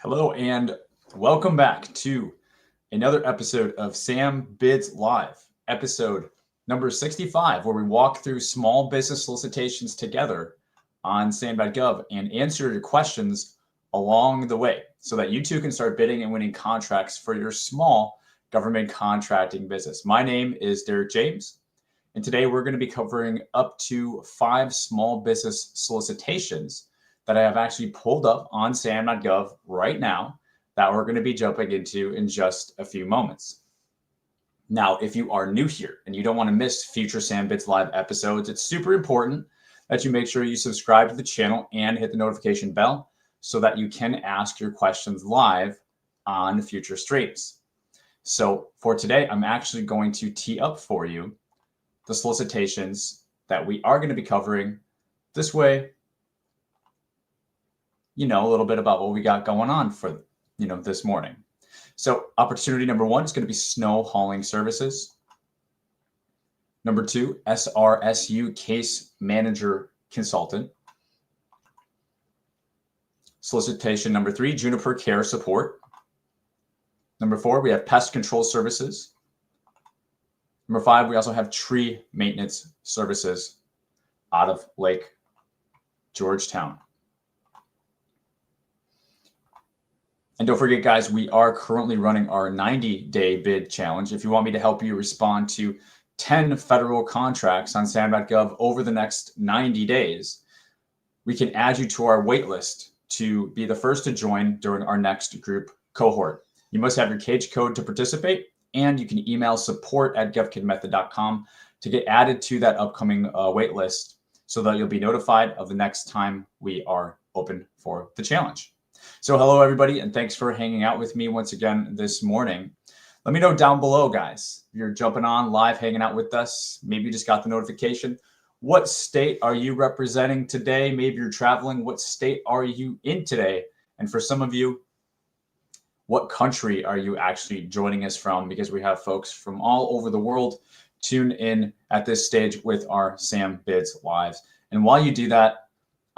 Hello and welcome back to another episode of Sam Bids Live, episode number 65, where we walk through small business solicitations together on SAM.gov and answer your questions along the way so that you too can start bidding and winning contracts for your small government contracting business. My name is Derek James, and today we're going to be covering up to 5 small business solicitations that I have actually pulled up on SAM.gov right now that we're going to be jumping into in just a few moments. Now, if you are new here and you don't want to miss future Sam Bids Live episodes, it's super important that you make sure you subscribe to the channel and hit the notification bell so that you can ask your questions live on future streams. So for today, I'm actually going to tee up for you the solicitations that we are going to be covering. This way, you know a little bit about what we got going on for this morning. So opportunity number 1 is going to be snow hauling services. Number 2, SRSU case manager consultant. Solicitation number 3, Juniper care support. Number 4, we have pest control services. Number 5, we also have tree maintenance services out of Lake Georgetown. And don't forget, guys, we are currently running our 90-day bid challenge. If you want me to help you respond to 10 federal contracts on SAM.gov over the next 90 days, we can add you to our wait list to be the first to join during our next group cohort. You must have your cage code to participate, and you can email support@govkidmethod.com to get added to that upcoming wait list so that you'll be notified of the next time we are open for the challenge. So hello, everybody, and thanks for hanging out with me once again this morning. Let me know down below, guys, if you're jumping on live, hanging out with us. Maybe you just got the notification. What state are you representing today? Maybe you're traveling. What state are you in today? And for some of you, what country are you actually joining us from? Because we have folks from all over the world tune in at this stage with our Sam Bids Lives. And while you do that,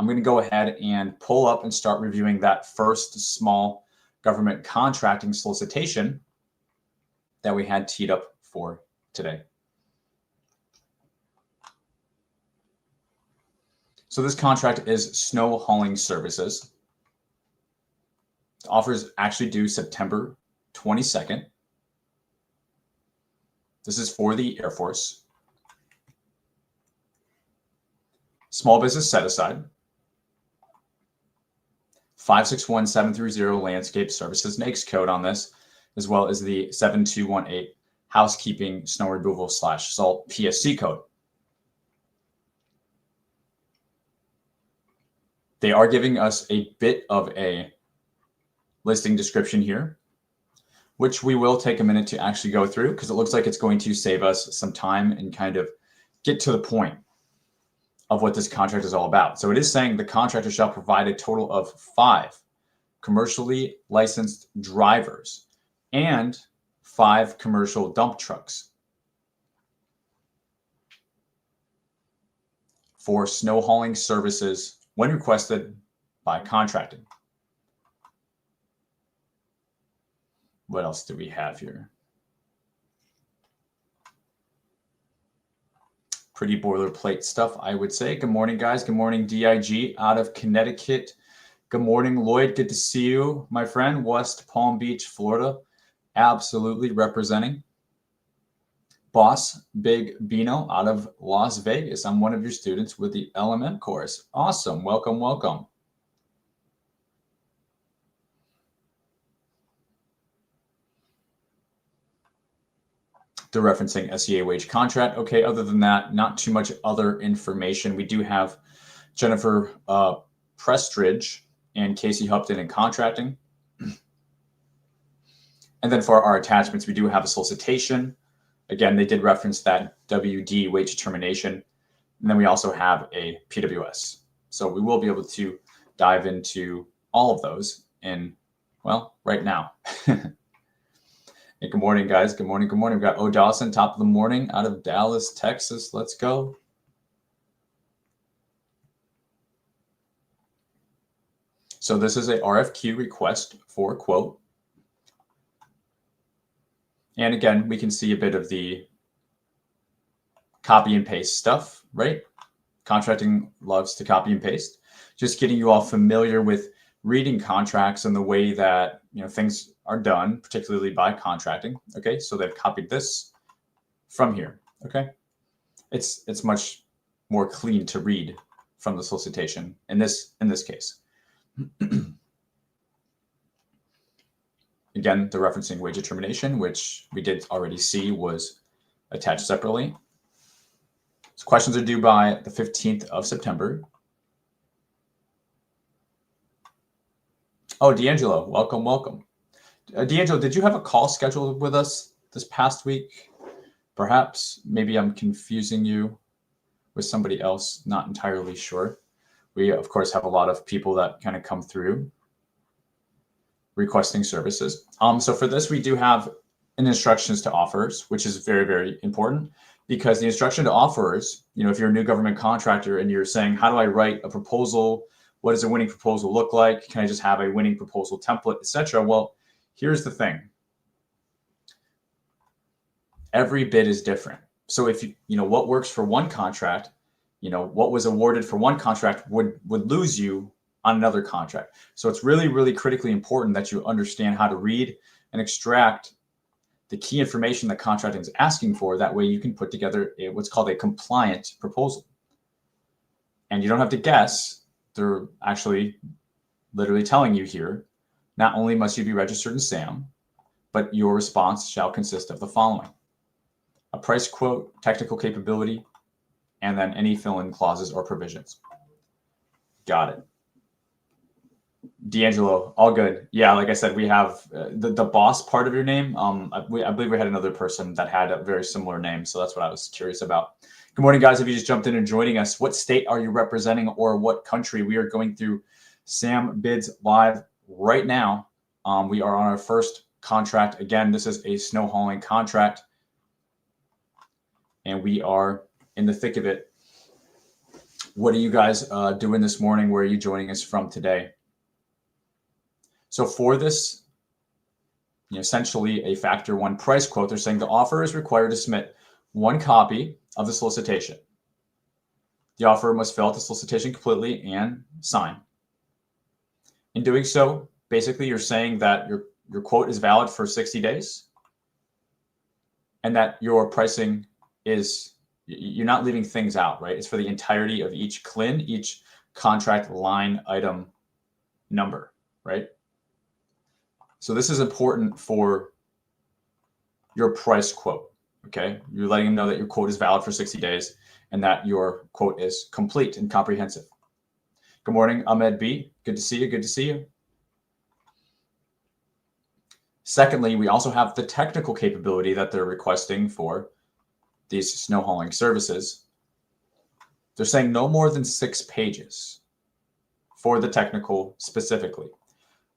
I'm going to go ahead and pull up and start reviewing that first small government contracting solicitation that we had teed up for today. So this contract is snow hauling services. The offer is actually due September 22nd. This is for the Air Force. Small business set aside. 561730 landscape services NAICS code on this, as well as the 7218 housekeeping snow removal / salt PSC code. They are giving us a bit of a listing description here, which we will take a minute to actually go through because it looks like it's going to save us some time and kind of get to the point of what this contract is all about. So it is saying the contractor shall provide a total of 5 commercially licensed drivers and 5 commercial dump trucks for snow hauling services when requested by contracting. What else do we have here? Pretty boilerplate stuff, I would say. Good morning, guys. Good morning, DIG out of Connecticut. Good morning, Lloyd. Good to see you, my friend. West Palm Beach, Florida. Absolutely representing. Boss Big Bino out of Las Vegas. I'm one of your students with the LMM course. Awesome. Welcome, welcome. They're referencing SEA wage contract. Okay, other than that, not too much other information. We do have Jennifer Prestridge and Casey Hupton in contracting. And then for our attachments, we do have a solicitation. Again, they did reference that WD wage determination. And then we also have a PWS. So we will be able to dive into all of those in, well, right now. Hey, good morning, guys. Good morning. Good morning. We've got O. Dawson, top of the morning out of Dallas, Texas. Let's go. So this is a RFQ, request for quote. And again, we can see a bit of the copy and paste stuff, right? Contracting loves to copy and paste. Just getting you all familiar with reading contracts and the way that things are done, particularly by contracting. Okay, so they've copied this from here. Okay, it's much more clean to read from the solicitation in this case. Again, the referencing wage determination, which we did already see was attached separately. So questions are due by the 15th of September. Oh, D'Angelo, welcome, welcome. D'Angelo, did you have a call scheduled with us this past week? Perhaps, maybe I'm confusing you with somebody else, not entirely sure. We, of course, have a lot of people that kind of come through requesting services. So for this, we do have an instructions to offers, which is very, very important, because the instruction to offers, if you're a new government contractor and you're saying, how do I write a proposal? What does a winning proposal look like? Can I just have a winning proposal template, etc.? Well, here's the thing. Every bid is different. So if what works for one contract, what was awarded for one contract would lose you on another contract. So it's really, really critically important that you understand how to read and extract the key information that contracting is asking for. That way you can put together what's called a compliant proposal. And you don't have to guess. They're actually literally telling you here, not only must you be registered in SAM, but your response shall consist of the following: a price quote, technical capability, and then any fill-in clauses or provisions. Got it. D'Angelo, all good. Yeah, like I said, we have the boss part of your name. I believe we had another person that had a very similar name, so that's what I was curious about. Good morning, guys. If you just jumped in and joining us, what state are you representing or what country? We are going through SAM bids live right now. We are on our first contract. Again, this is a snow hauling contract, and we are in the thick of it. What are you guys doing this morning? Where are you joining us from today? So for this, essentially a factor one price quote, they're saying the offer is required to submit one copy of the solicitation. The offer must fill out the solicitation completely and sign. In doing so, basically you're saying that your quote is valid for 60 days and that your pricing is, you're not leaving things out, right? It's for the entirety of each CLIN, each contract line item number, right? So this is important for your price quote, okay? You're letting them know that your quote is valid for 60 days and that your quote is complete and comprehensive. Good morning, Ahmed B. Good to see you, good to see you. Secondly, we also have the technical capability that they're requesting for these snow hauling services. They're saying no more than 6 pages for the technical specifically.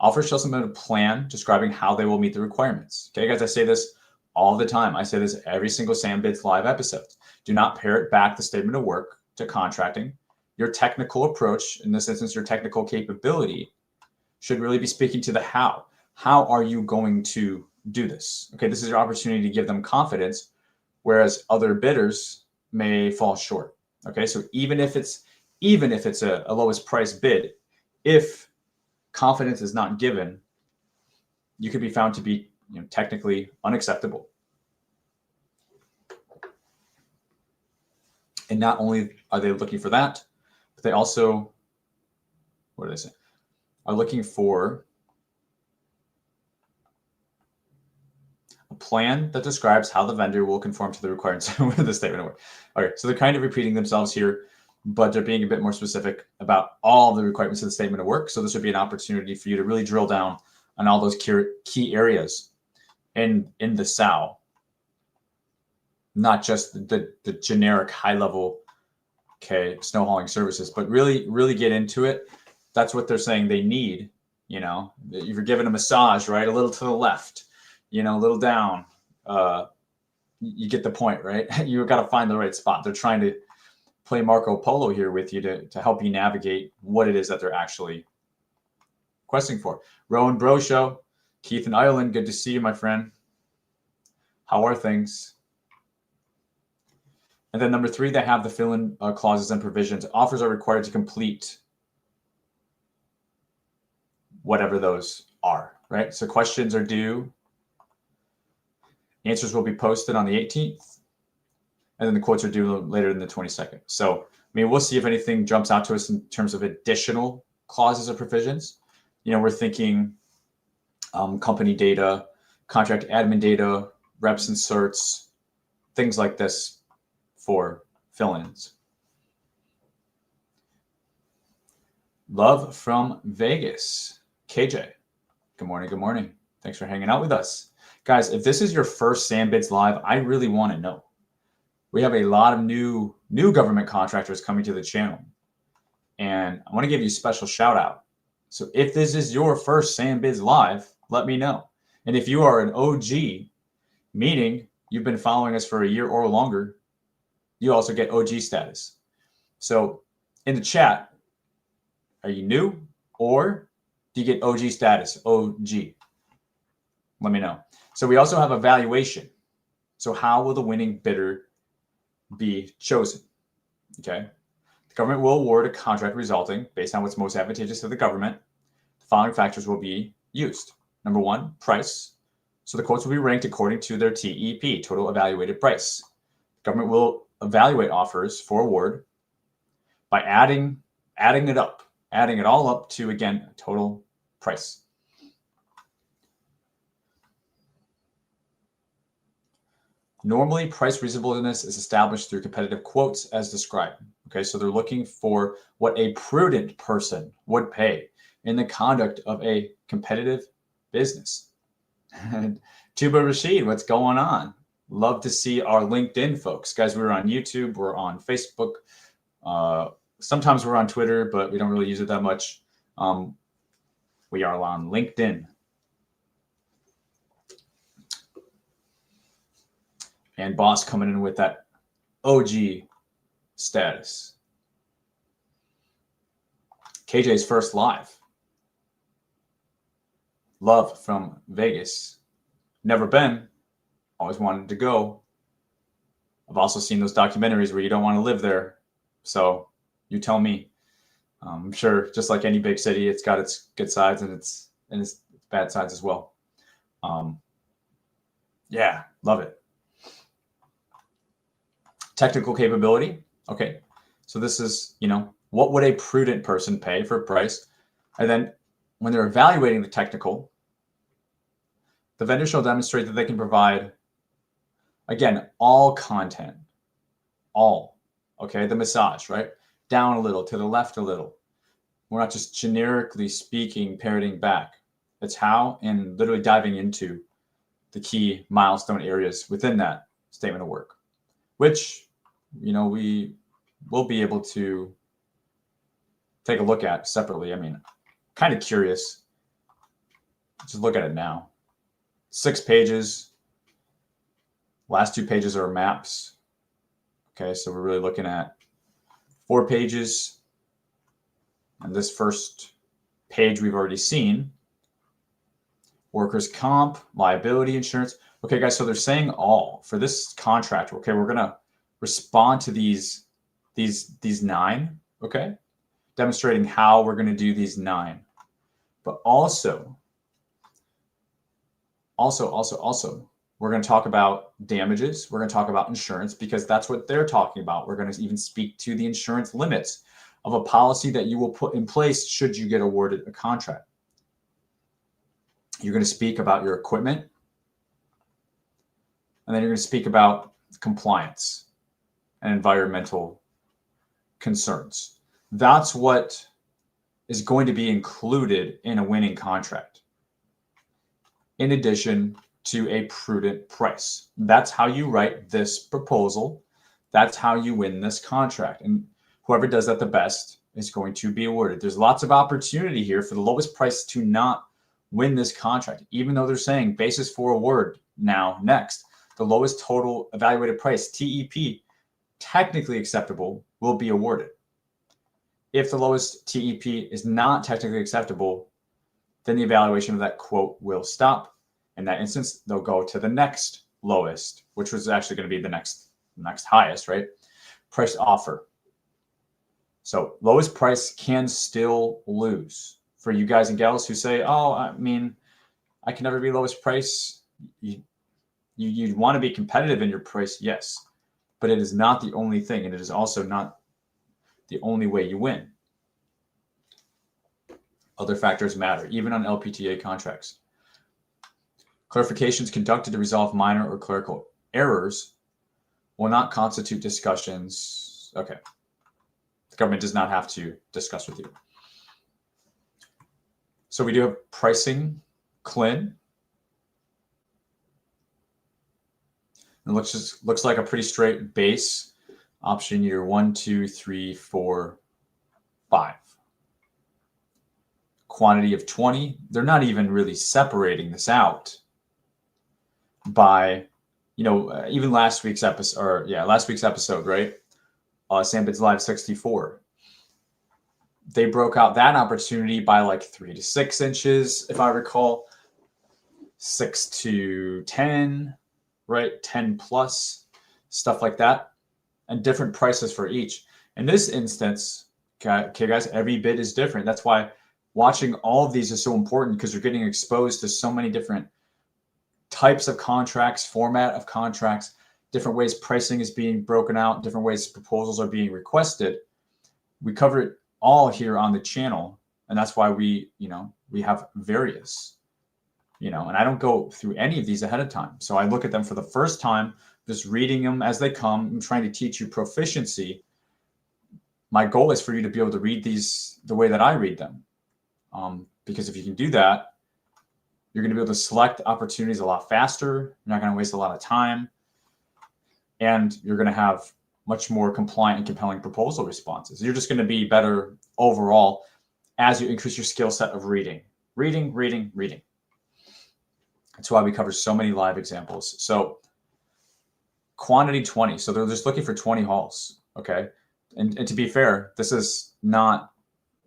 Offer shall submit a plan describing how they will meet the requirements. Okay, guys, I say this all the time. I say this every single SAM Bids live episode. Do not parrot back the statement of work to contracting. Your technical approach, in this instance, your technical capability, should really be speaking to the how. How are you going to do this? Okay, this is your opportunity to give them confidence, whereas other bidders may fall short. Okay, so even if it's a lowest price bid, if confidence is not given, you could be found to be technically unacceptable. And not only are they looking for that, but they also, what do they say? Are looking for a plan that describes how the vendor will conform to the requirements of the statement of work. Okay, so they're kind of repeating themselves here, but they're being a bit more specific about all the requirements of the statement of work. So this would be an opportunity for you to really drill down on all those key areas in the SAO, not just the generic high level, okay, snow hauling services, but really get into it. That's what they're saying they need. You're giving a massage, right? A little to the left, a little down. You get the point, right? You've got to find the right spot. They're trying to play Marco Polo here with you to help you navigate what it is that they're actually requesting for. Rowan Bro Show, Keith in Ireland, good to see you, my friend. How are things? And then number 3, they have the fill-in clauses and provisions. Offers are required to complete whatever those are, right? So questions are due. Answers will be posted on the 18th. And then the quotes are due later than the 22nd. So, I mean, we'll see if anything jumps out to us in terms of additional clauses or provisions. You know, we're thinking company data, contract admin data, reps and certs, things like this for fill-ins. Love from Vegas. KJ, good morning, good morning. Thanks for hanging out with us. Guys, if this is your first SAM Bids Live, I really want to know. We have a lot of new government contractors coming to the channel. And I want to give you a special shout out. So if this is your first SAM Bids Live, let me know. And if you are an OG, meaning you've been following us for a year or longer, you also get OG status. So in the chat, are you new or do you get OG status, OG? Let me know. So we also have evaluation. So how will the winning bidder be chosen? Okay. The government will award a contract resulting based on what's most advantageous to the government. The following factors will be used. Number 1, price. So the quotes will be ranked according to their TEP, total evaluated price. The government will evaluate offers for award by adding it all up to, again, total price. Normally, price reasonableness is established through competitive quotes as described. Okay, so they're looking for what a prudent person would pay in the conduct of a competitive business. And Tuba Rashid, what's going on? Love to see our LinkedIn folks. Guys, we're on YouTube, we're on Facebook. Sometimes we're on Twitter, but we don't really use it that much. We are on LinkedIn. And boss coming in with that OG status. KJ's first live. Love from Vegas. Never been, always wanted to go. I've also seen those documentaries where you don't want to live there. So you tell me. I'm sure just like any big city, it's got its good sides and its bad sides as well. Yeah, love it. Technical capability. Okay. So this is, what would a prudent person pay for a price? And then when they're evaluating the technical, the vendor shall demonstrate that they can provide, again, all content, all, okay? The massage, right? Down a little, to the left a little. We're not just generically speaking, parroting back. It's how, and literally diving into the key milestone areas within that statement of work, which, we will be able to take a look at separately. I mean, kind of curious. Just look at it now. 6 pages. Last 2 pages are maps. Okay, so we're really looking at 4 pages. And this first page we've already seen. Workers' comp, liability insurance. Okay, guys, so they're saying all for this contract. Okay, we're gonna respond to these 9. Okay, demonstrating how we're gonna do these 9, but also, we're going to talk about damages. We're going to talk about insurance because that's what they're talking about. We're going to even speak to the insurance limits of a policy that you will put in place should you get awarded a contract. You're going to speak about your equipment. And then you're going to speak about compliance and environmental concerns. That's what is going to be included in a winning contract. In addition to a prudent price. That's how you write this proposal. That's how you win this contract. And whoever does that the best is going to be awarded. There's lots of opportunity here for the lowest price to not win this contract, even though they're saying basis for award next. The lowest total evaluated price, TEP, technically acceptable, will be awarded. If the lowest TEP is not technically acceptable, then the evaluation of that quote will stop. In that instance, they'll go to the next lowest, which was actually going to be the next highest, right? Price offer. So lowest price can still lose. For you guys and gals who say, oh, I mean, I can never be lowest price. You want to be competitive in your price, yes, but it is not the only thing, and it is also not the only way you win. Other factors matter, even on LPTA contracts. Clarifications conducted to resolve minor or clerical errors will not constitute discussions. Okay. The government does not have to discuss with you. So we do have pricing, CLIN. It looks like a pretty straight base option year 1, 2, 3, 4, 5. Quantity of 20. They're not even really separating this out by, even last week's episode, right? SAM.gov Live 64. They broke out that opportunity by like 3 to 6 inches, if I recall, 6 to 10, right? 10 plus, stuff like that, and different prices for each. In this instance, okay, guys, every bid is different. That's why watching all of these is so important, because you're getting exposed to so many different types of contracts, format of contracts, different ways pricing is being broken out, different ways proposals are being requested. We cover it all here on the channel, and that's why we have various, and I don't go through any of these ahead of time. So I look at them for the first time, just reading them as they come. I'm trying to teach you proficiency. My goal is for you to be able to read these the way that I read them, because if you can do that, you're going to be able to select opportunities a lot faster. You're not going to waste a lot of time. And you're going to have much more compliant and compelling proposal responses. You're just going to be better overall as you increase your skill set of reading. Reading. That's why we cover so many live examples. So quantity 20. So they're just looking for 20 hauls. Okay. And to be fair, this is not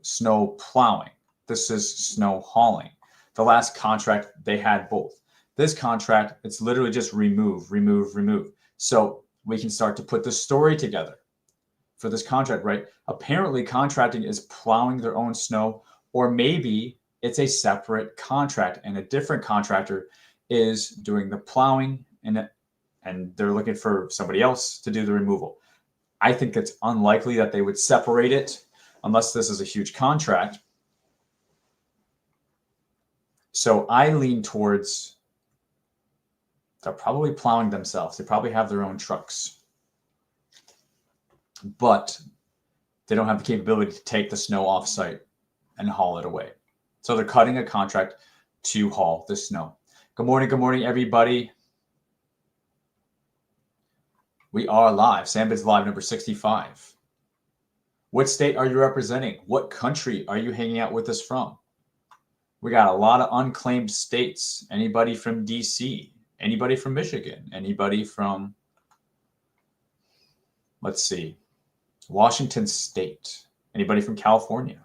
snow plowing. This is snow hauling. The last contract, they had both. This contract, it's literally just remove. So we can start to put the story together for this contract, right? Apparently, contracting is plowing their own snow, or maybe it's a separate contract and a different contractor is doing the plowing and they're looking for somebody else to do the removal. I think it's unlikely that they would separate it unless this is a huge contract. So I lean towards they're probably plowing themselves. They probably have their own trucks, but they don't have the capability to take the snow off-site and haul it away. So they're cutting a contract to haul the snow. Good morning, everybody. We are live. SAM.gov Live number 65. What state are you representing? What country are you hanging out with us from? We got a lot of unclaimed states. Anybody from DC? Anybody from Michigan? Anybody from, let's see, Washington State? Anybody from California?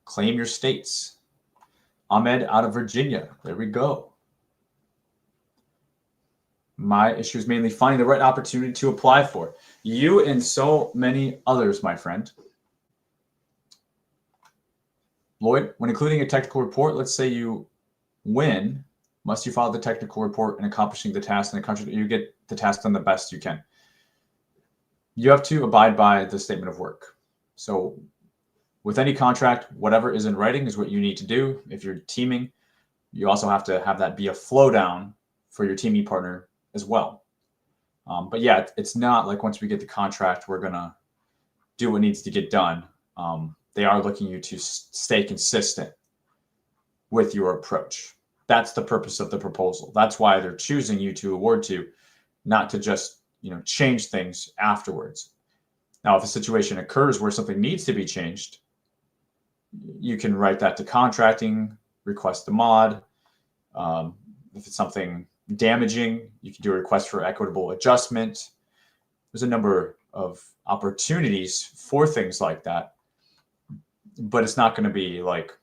Claim your states. Ahmed out of Virginia. There we go. My issue is mainly finding the right opportunity to apply for. You and so many others, my friend. Lloyd, when including a technical report, let's say you win, must you follow the technical report in accomplishing the task in the country that you get the task done the best you can? You have to abide by the statement of work. So with any contract, whatever is in writing is what you need to do. If you're teaming, you also have to have that be a flow down for your teaming partner as well. But yeah, it's not like once we get the contract, we're going to do what needs to get done. They are looking you to stay consistent with your approach. That's the purpose of the proposal. That's why they're choosing you to award to, not to just, change things afterwards. Now, if a situation occurs where something needs to be changed, you can write that to contracting, request the mod. If it's something damaging, you can do a request for equitable adjustment. There's a number of opportunities for things like that. but it's not going to be like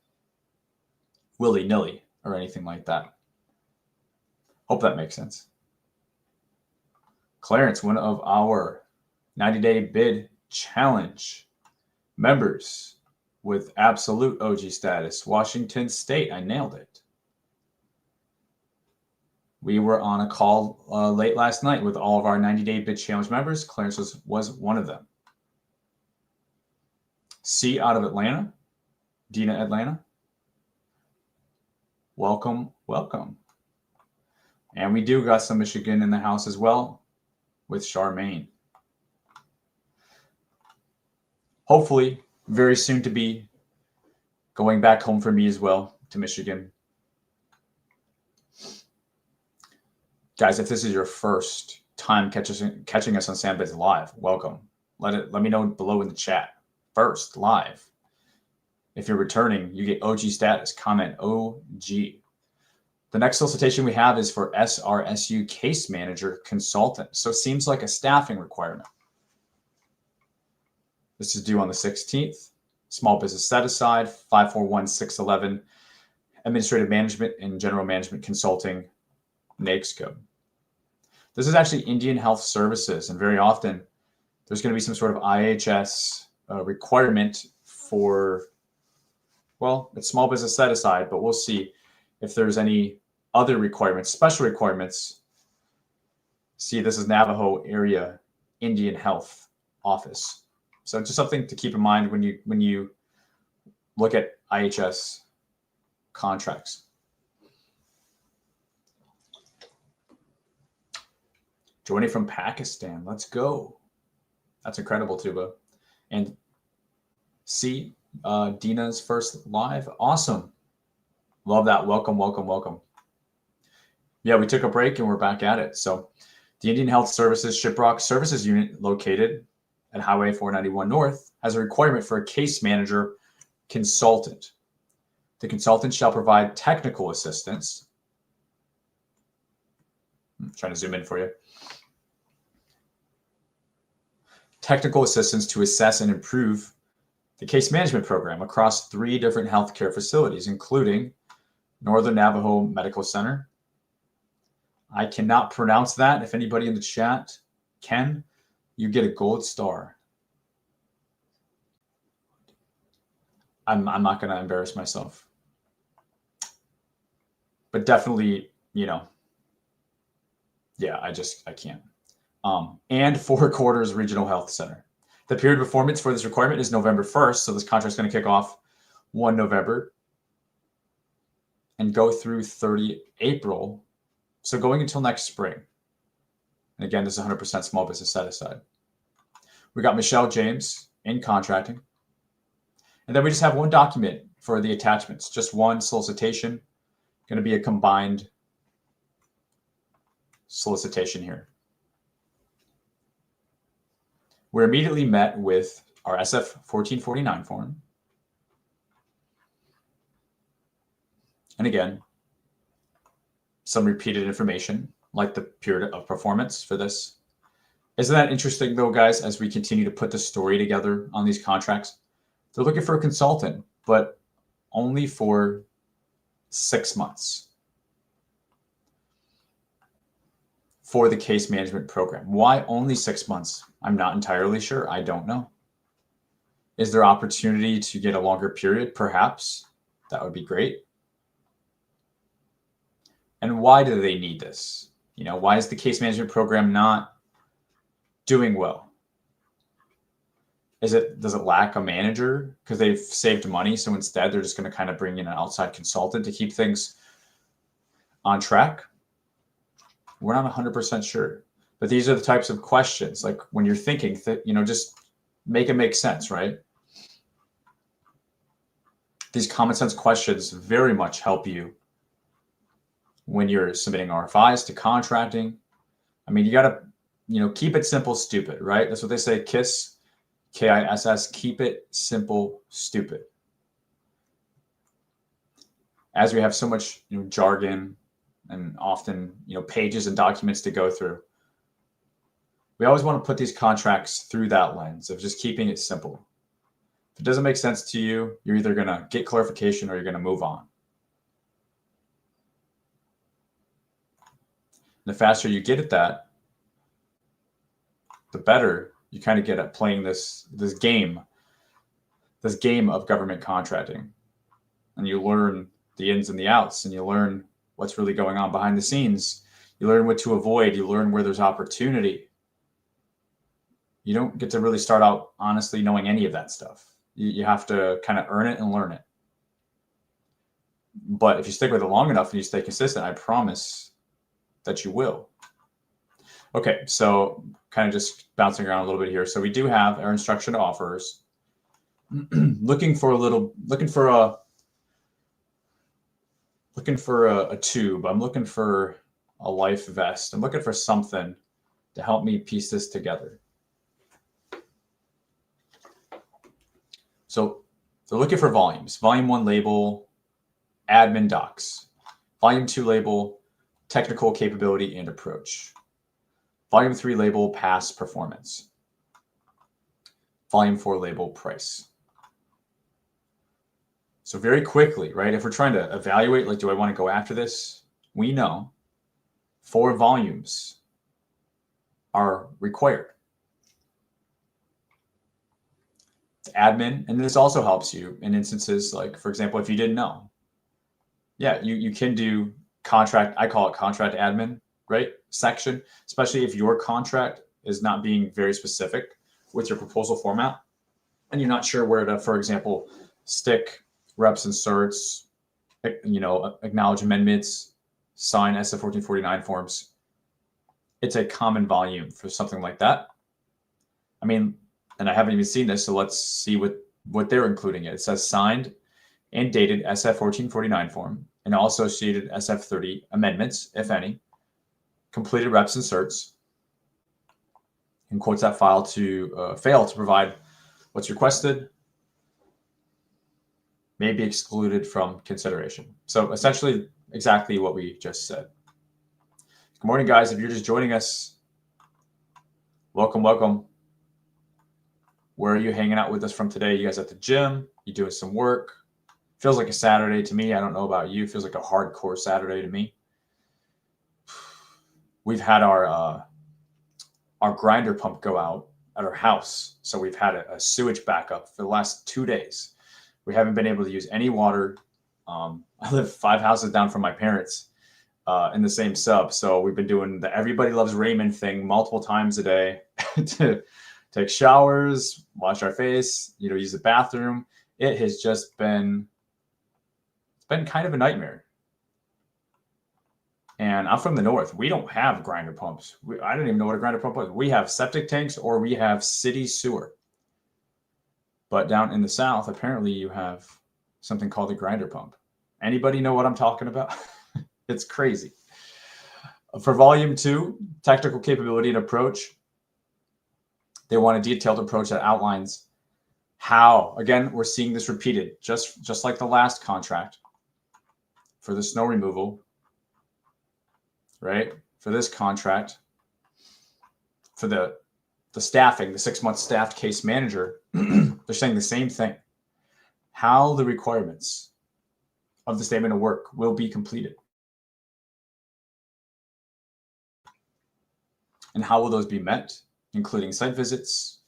willy-nilly or anything like that. Hope that makes sense. Clarence, one of our 90-day bid challenge members with absolute OG status, Washington State. I nailed it. We were on a call late last night with all of our 90-day bid challenge members. Clarence was one of them. C out of Atlanta, Dina Atlanta. Welcome, welcome. And we do got some Michigan in the house as well with Charmaine. Hopefully, very soon to be going back home for me as well to Michigan. Guys, if this is your first time catching us on SAM.gov live, welcome. Let me know below in the chat. First, live. If you're returning, you get OG status. Comment OG. The next solicitation we have is for SRSU case manager consultant. So it seems like a staffing requirement. This is due on the 16th. Small business set aside, 541611. Administrative management and general management consulting, NAICS code. This is actually Indian Health Services, and very often there's going to be some sort of IHS requirement for, well, it's small business set aside, but we'll see if there's any other requirements, special requirements. See, this is Navajo area Indian Health Office. So just something to keep in mind when you look at IHS contracts. Joining from Pakistan. Let's go. That's incredible, Tuba. And see, Dina's first live. Awesome. Love that. Welcome, welcome, welcome. Yeah, we took a break and we're back at it. So the Indian Health Services Shiprock Services Unit, located at Highway 491 North, has a requirement for a case manager consultant. The consultant shall provide technical assistance. I'm trying to zoom in for you. Technical assistance to assess and improve the case management program across 3 different healthcare facilities, including Northern Navajo Medical Center. I cannot pronounce that. If anybody in the chat can, you get a gold star. I'm not going to embarrass myself. But definitely, yeah, I can't. And 4 Quarters Regional Health Center. The period of performance for this requirement is November 1st. So this contract is going to kick off 1 November and go through 30 April. So going until next spring. And again, this is 100% small business set aside. We got Michelle James in contracting. And then we just have 1 document for the attachments, just 1 solicitation. Going to be a combined solicitation here. We're immediately met with our SF 1449 form. And again, some repeated information like the period of performance for this. Isn't that interesting though, guys, as we continue to put the story together on these contracts? They're looking for a consultant, but only for 6 months for the case management program. Why only 6 months? I'm not entirely sure. I don't know. Is there opportunity to get a longer period? Perhaps. That would be great. And why do they need this? Why is the case management program not doing well? Does it lack a manager because they've saved money? So instead they're just going to kind of bring in an outside consultant to keep things on track? We're not 100% sure. But these are the types of questions, like when you're thinking that, just make it make sense, right? These common sense questions very much help you when you're submitting RFIs to contracting. I mean, you got to, keep it simple, stupid, right? That's what they say, KISS, KISS, keep it simple, stupid. As we have so much jargon and often, pages and documents to go through, we always want to put these contracts through that lens of just keeping it simple. If it doesn't make sense to you, you're either going to get clarification or you're going to move on. And the faster you get at that, the better you kind of get at playing this game of government contracting. And you learn the ins and the outs, and you learn what's really going on behind the scenes. You learn what to avoid. You learn where there's opportunity. You don't get to really start out honestly knowing any of that stuff. You have to kind of earn it and learn it. But if you stick with it long enough and you stay consistent, I promise that you will. Okay, so kind of just bouncing around a little bit here. So we do have our instruction to offers. looking for a tube. I'm looking for a life vest. I'm looking for something to help me piece this together. So they're looking for volumes. Volume 1 label, admin docs. Volume 2 label, technical capability and approach. Volume 3 label, past performance. Volume 4 label, price. So very quickly, right? If we're trying to evaluate, like, do I want to go after this? We know 4 volumes are required. Admin, and this also helps you in instances like, for example, if you didn't know, you can do contract. I call it contract admin, right? Section, especially if your contract is not being very specific with your proposal format, and you're not sure where to, for example, stick reps and certs, acknowledge amendments, sign SF 1449 forms. It's a common volume for something like that. I mean, and I haven't even seen this, so let's see what they're including. It says signed and dated SF 1449 form and all associated SF 30 amendments, if any, completed reps and certs, and quotes that file to fail to provide what's requested, may be excluded from consideration. So essentially exactly what we just said. Good morning, guys. If you're just joining us, welcome, welcome. Where are you hanging out with us from today? You guys at the gym? You doing some work? Feels like a Saturday to me. I don't know about you. Feels like a hardcore Saturday to me. We've had our grinder pump go out at our house. So we've had a sewage backup for the last 2 days. We haven't been able to use any water. I live 5 houses down from my parents in the same sub. So we've been doing the Everybody Loves Raymond thing multiple times a day to take showers, wash our face, use the bathroom. It has just been, it's been kind of a nightmare. And I'm from the north. We don't have grinder pumps. I didn't even know what a grinder pump was. We have septic tanks or we have city sewer. But down in the south, apparently you have something called a grinder pump. Anybody know what I'm talking about? It's crazy. For volume 2, technical capability and approach, they want a detailed approach that outlines how, again, we're seeing this repeated, just like the last contract for the snow removal, right? For this contract, for the staffing, the 6-month staffed case manager, they're saying the same thing. How the requirements of the statement of work will be completed. And how will those be met, including site visits,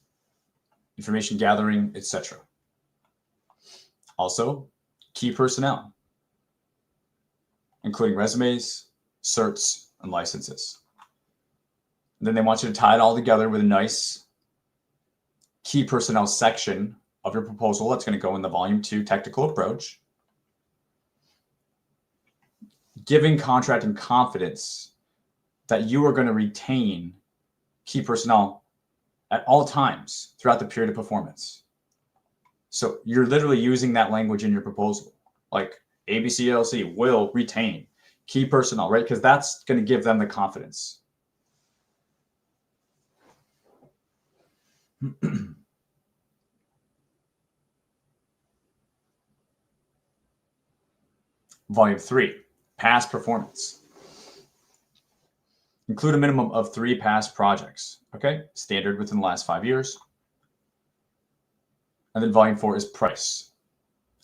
information gathering, etc. Also, key personnel, including resumes, certs, and licenses. And then they want you to tie it all together with a nice key personnel section of your proposal that's going to go in the volume 2 technical approach, giving contracting confidence that you are going to retain key personnel at all times throughout the period of performance. So you're literally using that language in your proposal, like ABC LLC will retain key personnel, right? Because that's going to give them the confidence. Volume 3, past performance. Include a minimum of 3 past projects, okay? Standard within the last 5 years. And then volume 4 is price.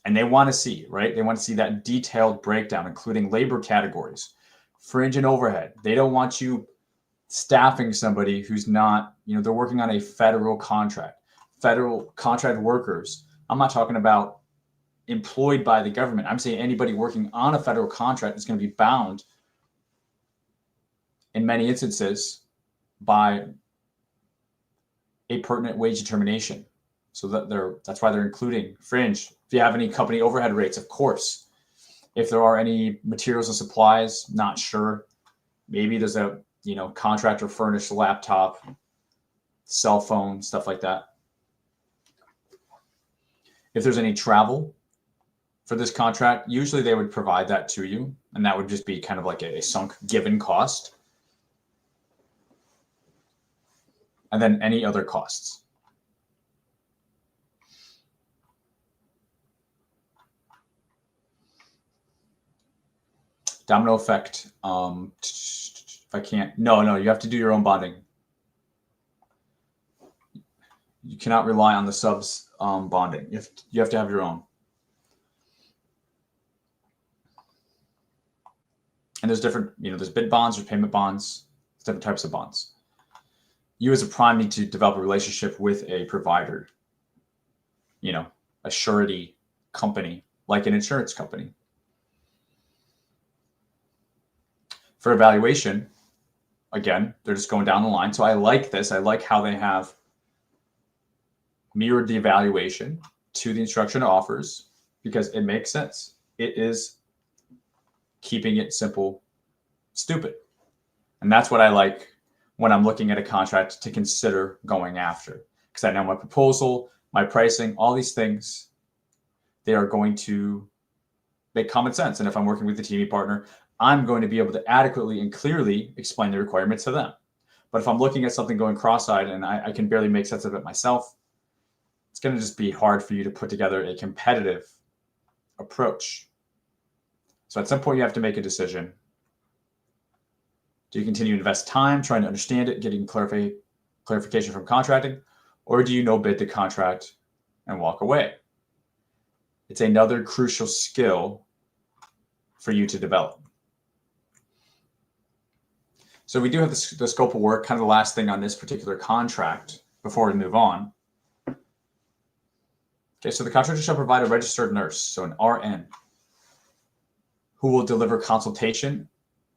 And they want to see, right? They want to see that detailed breakdown, including labor categories, fringe and overhead. They don't want you staffing somebody who's not, they're working on a federal contract. Federal contract workers, I'm not talking about employed by the government. I'm saying anybody working on a federal contract is going to be bound in many instances by a pertinent wage determination. So that's why they're including fringe. If you have any company overhead rates, of course. If there are any materials and supplies, not sure. Maybe there's a contractor furnished laptop, cell phone, stuff like that. If there's any travel for this contract, usually they would provide that to you, and that would just be kind of like a sunk given cost. And then any other costs. Domino effect. If I can't, no, you have to do your own bonding. You cannot rely on the subs bonding. You have to have your own. And there's different, there's bid bonds or payment bonds, different types of bonds. You as a prime need to develop a relationship with a provider, a surety company, like an insurance company. For evaluation, again, they're just going down the line. So I like this. I like how they have mirrored the evaluation to the instruction offers because it makes sense. It is keeping it simple, stupid. And that's what I like when I'm looking at a contract to consider going after. Because I know my proposal, my pricing, all these things, they are going to make common sense. And if I'm working with the TV partner, I'm going to be able to adequately and clearly explain the requirements to them. But if I'm looking at something going cross-eyed and I can barely make sense of it myself, it's going to just be hard for you to put together a competitive approach. So at some point, you have to make a decision. Do you continue to invest time trying to understand it, getting clarification from contracting, or do you no-bid the contract and walk away? It's another crucial skill for you to develop. So we do have the scope of work, kind of the last thing on this particular contract before we move on. Okay, so the contractor shall provide a registered nurse, so an RN, who will deliver consultation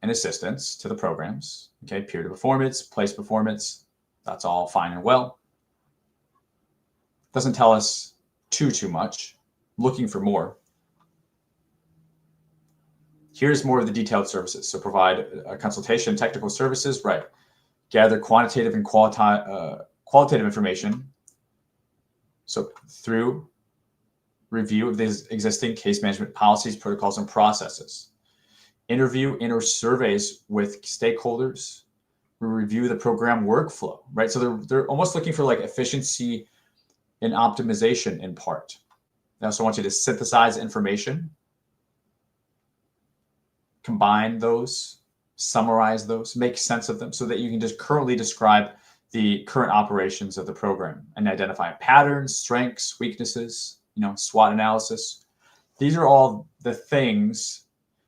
and assistance to the programs. Okay, period of performance, place performance, that's all fine and well. Doesn't tell us too much. Looking for more. Here's more of the detailed services. So provide a consultation, technical services, right? Gather quantitative and qualitative information. So through review of these existing case management policies, protocols, and processes. Interview inner surveys with stakeholders. We review the program workflow, right? So they're almost looking for like efficiency and optimization in part. They also want you to synthesize information, combine those, summarize those, make sense of them so that you can just currently describe the current operations of the program and identify patterns, strengths, weaknesses, SWOT analysis. These are all the things,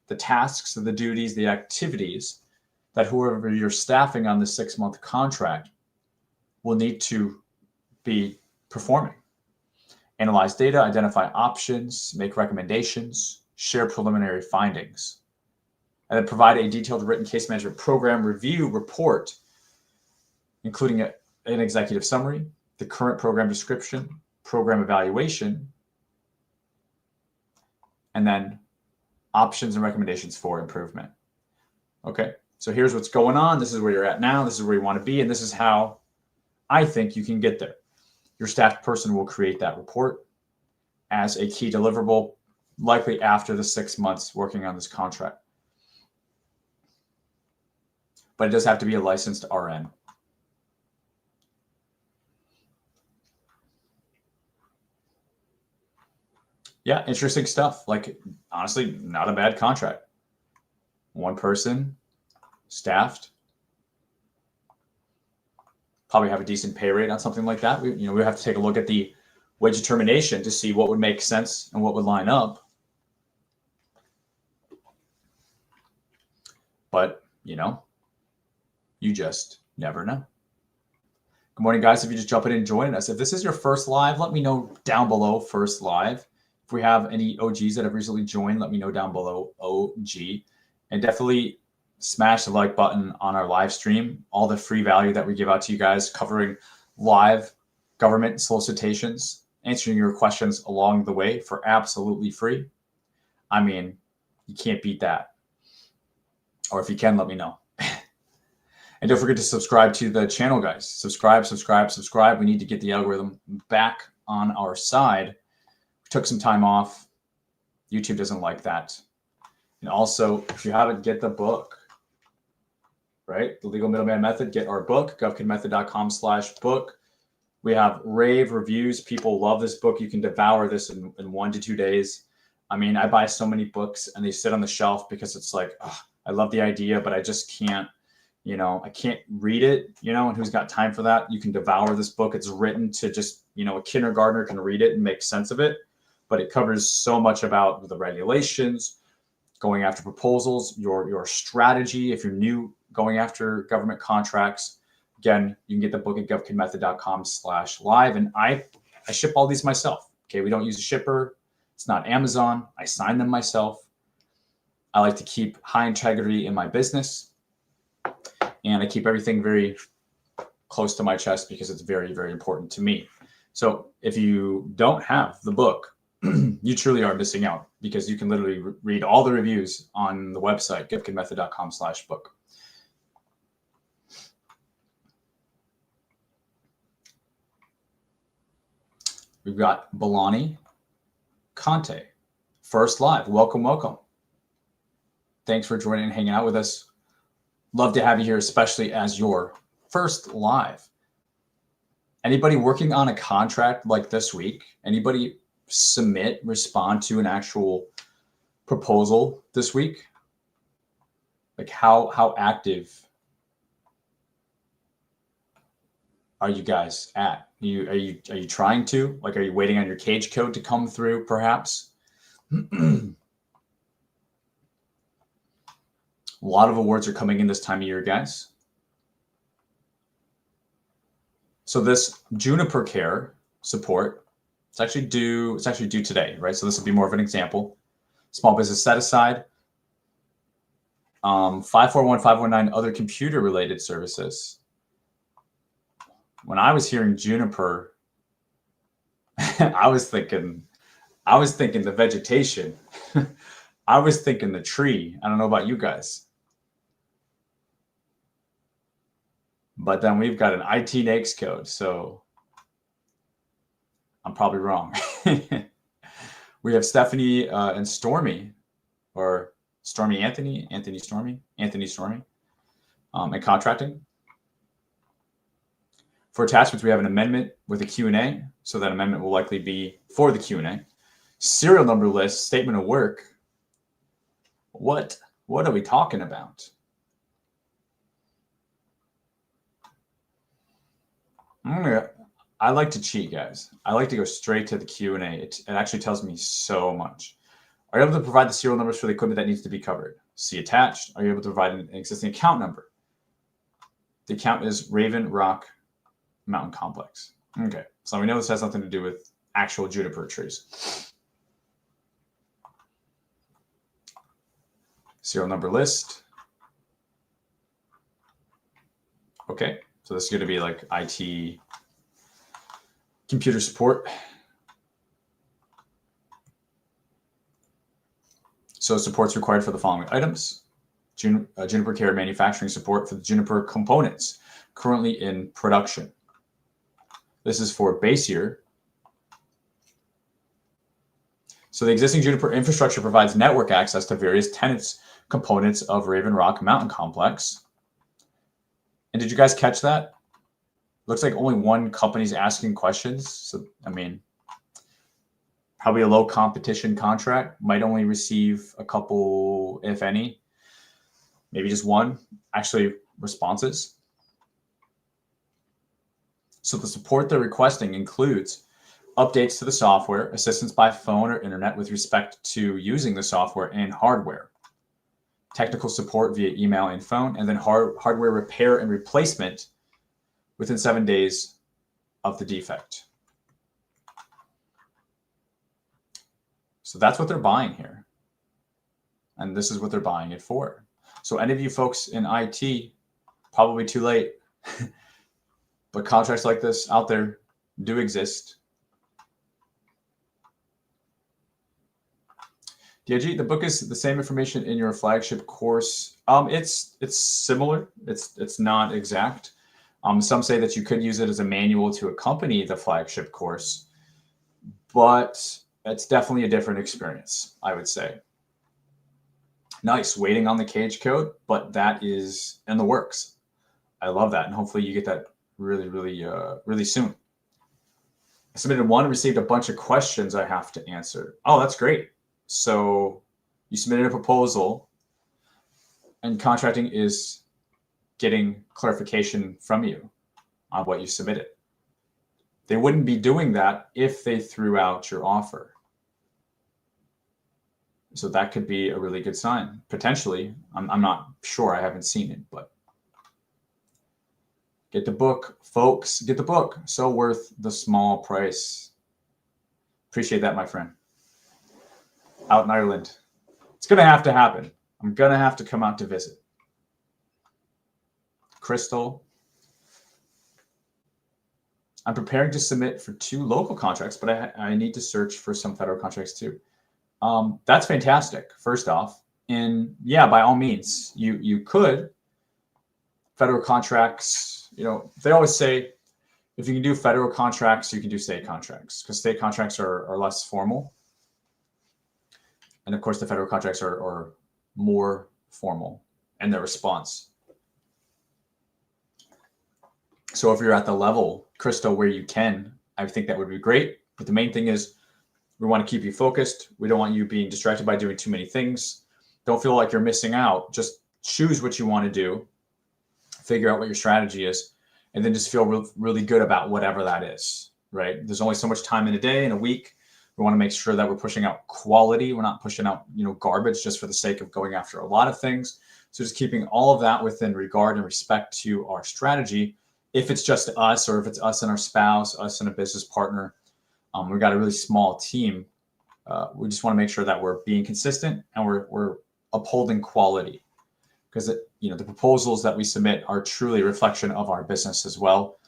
the tasks, the duties, the activities that whoever you're staffing on the 6-month contract will need to be performing. Analyze data, identify options, make recommendations, share preliminary findings, and then provide a detailed written case management program review report, including an executive summary, the current program description, program evaluation, and then options and recommendations for improvement. Okay, so here's what's going on. This is where you're at now. This is where you want to be. And this is how I think you can get there. Your staff person will create that report as a key deliverable, likely after the 6 months working on this contract. But it does have to be a licensed RN. Yeah, interesting stuff. Like, honestly, not a bad contract. One person, staffed. Probably have a decent pay rate on something like that. We have to take a look at the wage determination to see what would make sense and what would line up. But, you know, you just never know. Good morning, guys. If you just jumping in and joining us, if this is your first live, let me know down below, first live. If we have any OGs that have recently joined, let me know down below, OG. And definitely smash the like button on our live stream. All the free value that we give out to you guys, covering live government solicitations, answering your questions along the way for absolutely free. I mean, you can't beat that. Or if you can, let me know. And don't forget to subscribe to the channel, guys. Subscribe. We need to get the algorithm back on our side. We took some time off. YouTube doesn't like that. And also, if you haven't, get the book, right? The Legal Middleman Method. Get our book, govkidmethod.com/book. We have rave reviews. People love this book. You can devour this in 1 to 2 days. I mean, I buy so many books and they sit on the shelf because it's like, oh, I love the idea, but I just can't, you know, I can't read it, you know, and who's got time for that? You can devour this book. It's written to just, you know, a kindergartner can read it and make sense of it, but it covers so much about the regulations, going after proposals, your strategy. If you're new going after government contracts, again, you can get the book at govkidmethod.com/live. And I ship all these myself. Okay. We don't use a shipper. It's not Amazon. I sign them myself. I like to keep high integrity in my business. And I keep everything very close to my chest because it's very, very important to me. So if you don't have the book, you truly are missing out because you can literally read all the reviews on the website, govkidmethod.com/book. We've got Belani Conte, first live. Welcome. Thanks for joining and hanging out with us. Love to have you here, especially as your first live. Anybody working on a contract like this week? Anybody respond to an actual proposal this week? Like how active are you guys at? Are you trying to? Like, are you waiting on your cage code to come through, perhaps? A lot of awards are coming in this time of year, guys. So this Juniper Care support, it's actually due today, right? So this will be more of an example. Small business set aside, 541, 519 other computer related services. When I was hearing Juniper, I was thinking the vegetation. I was thinking the tree. I don't know about you guys. But then we've got an IT NAICS code, so I'm probably wrong. We have Stephanie and Stormy, or Stormy Anthony Stormy, and contracting. For attachments, we have an amendment with a Q&A, so that amendment will likely be for the Q&A. Serial number list, statement of work. What are we talking about? I like to cheat, guys. I like to go straight to the Q&A. It actually tells me so much. Are you able to provide the serial numbers for the equipment that needs to be covered? See attached. Are you able to provide an existing account number? The account is Raven Rock Mountain Complex. Okay, so we know this has nothing to do with actual juniper trees. Serial number list. Okay, so this is going to be like IT computer support. So support's required for the following items. Juniper Care manufacturing support for the Juniper components currently in production. This is for base year. So the existing Juniper infrastructure provides network access to various tenants components of Raven Rock Mountain Complex. And did you guys catch that? Looks like only one company's asking questions. So, I mean, probably a low competition contract, might only receive a couple, if any, maybe just one, actually responses. So the support they're requesting includes updates to the software, assistance by phone or internet with respect to using the software and hardware, technical support via email and phone, and then hardware repair and replacement within 7 days of the defect. So that's what they're buying here. And this is what they're buying it for. So any of you folks in IT, probably too late, but contracts like this out there do exist. DIG, the book is the same information in your flagship course. It's similar. It's not exact. Some say that you could use it as a manual to accompany the flagship course, but it's definitely a different experience, I would say. Nice, waiting on the cage code, but that is in the works. I love that, and hopefully you get that really soon. I submitted one and received a bunch of questions I have to answer. Oh, that's great. So you submitted a proposal, and contracting is getting clarification from you on what you submitted. They wouldn't be doing that if they threw out your offer. So that could be a really good sign, potentially. I'm not sure. I haven't seen it, but get the book, folks. Get the book. So worth the small price. Appreciate that, my friend. Out in Ireland. It's going to have to happen. I'm going to have to come out to visit. Crystal. I'm preparing to submit for 2 local contracts, but I need to search for some federal contracts too. That's fantastic, first off. And yeah, by all means, you could. Federal contracts, they always say, if you can do federal contracts, you can do state contracts, because state contracts are less formal. And of course, the federal contracts are more formal in their response. So if you're at the level, Crystal, where you can, I think that would be great. But the main thing is, we want to keep you focused. We don't want you being distracted by doing too many things. Don't feel like you're missing out. Just choose what you want to do, figure out what your strategy is, and then just feel really good about whatever that is, right? There's only so much time in a day, in a week. We want to make sure that we're pushing out quality. We're not pushing out, garbage just for the sake of going after a lot of things. So just keeping all of that within regard and respect to our strategy. If it's just us, or if it's us and our spouse, us and a business partner, we've got a really small team. We just want to make sure that we're being consistent and we're upholding quality, because the proposals that we submit are truly a reflection of our business as well,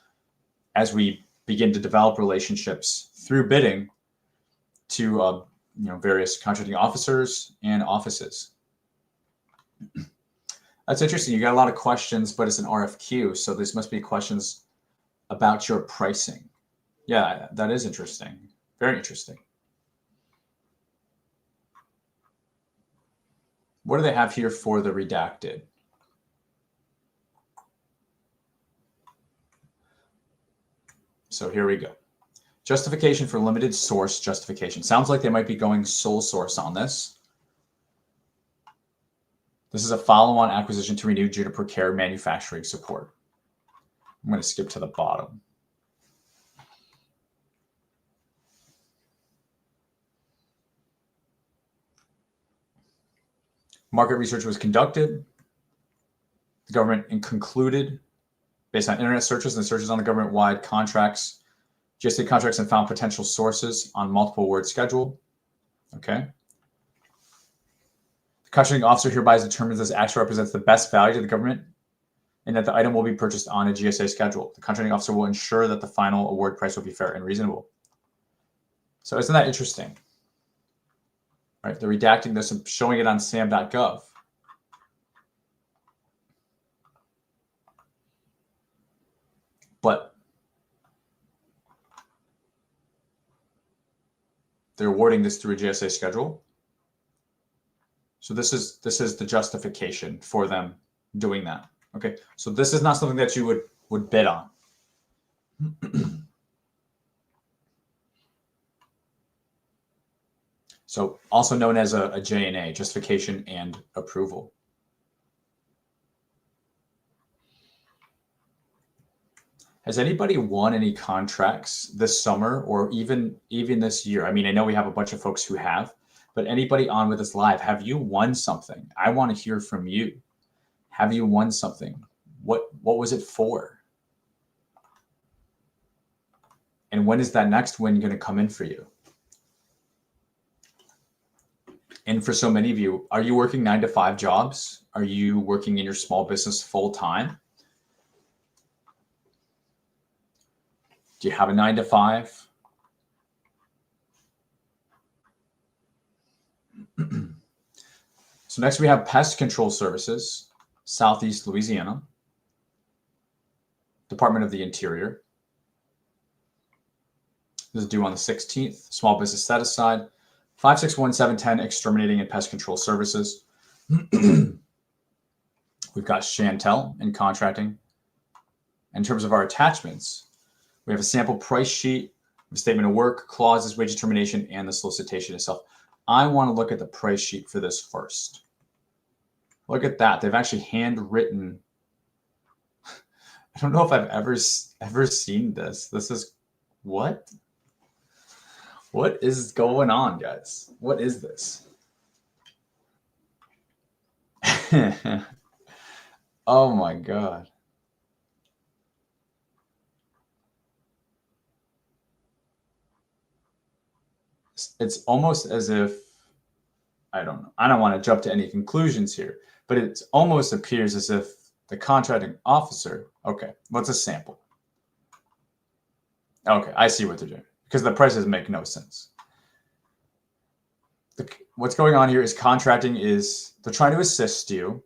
as we begin to develop relationships through bidding to various contracting officers and offices. That's interesting. You got a lot of questions, but it's an RFQ, so this must be questions about your pricing. Yeah, that is interesting. Very interesting. What do they have here for the redacted? So here we go. Justification for limited source justification. Sounds like they might be going sole source on this. This is a follow-on acquisition to renew Juniper Care manufacturing support. I'm going to skip to the bottom. Market research was conducted. The government concluded, based on internet searches and searches on the government-wide contracts, GSA contracts, and found potential sources on multiple award schedule. Okay. The contracting officer hereby determines this action represents the best value to the government and that the item will be purchased on a GSA schedule. The contracting officer will ensure that the final award price will be fair and reasonable. So isn't that interesting? Right, they're redacting this and showing it on SAM.gov. But they're awarding this through a GSA schedule. So this is the justification for them doing that. Okay, so this is not something that you would bid on. So also known as a J&A, justification and approval. Has anybody won any contracts this summer or even this year? I mean, I know we have a bunch of folks who have, but anybody on with us live, have you won something? I want to hear from you. Have you won something? What was it for? And when is that next win going to come in for you? And for so many of you, are you working 9-to-5 jobs? Are you working in your small business full time? Do you have a 9-to-5? So next we have Pest Control Services, Southeast Louisiana, Department of the Interior. This is due on the 16th. Small business set aside. 561710, Exterminating and Pest Control Services. We've got Chantel in contracting. In terms of our attachments, we have a sample price sheet, a statement of work, clauses, wage determination, and the solicitation itself. I want to look at the price sheet for this first. Look at that. They've actually handwritten. I don't know if I've ever seen this. This is what? What is going on, guys? What is this? Oh my God. It's almost as if, I don't know. I don't want to jump to any conclusions here, but it almost appears as if the contracting officer, okay, what's a sample? Okay, I see what they're doing because the prices make no sense. What's going on here is contracting is, they're trying to assist you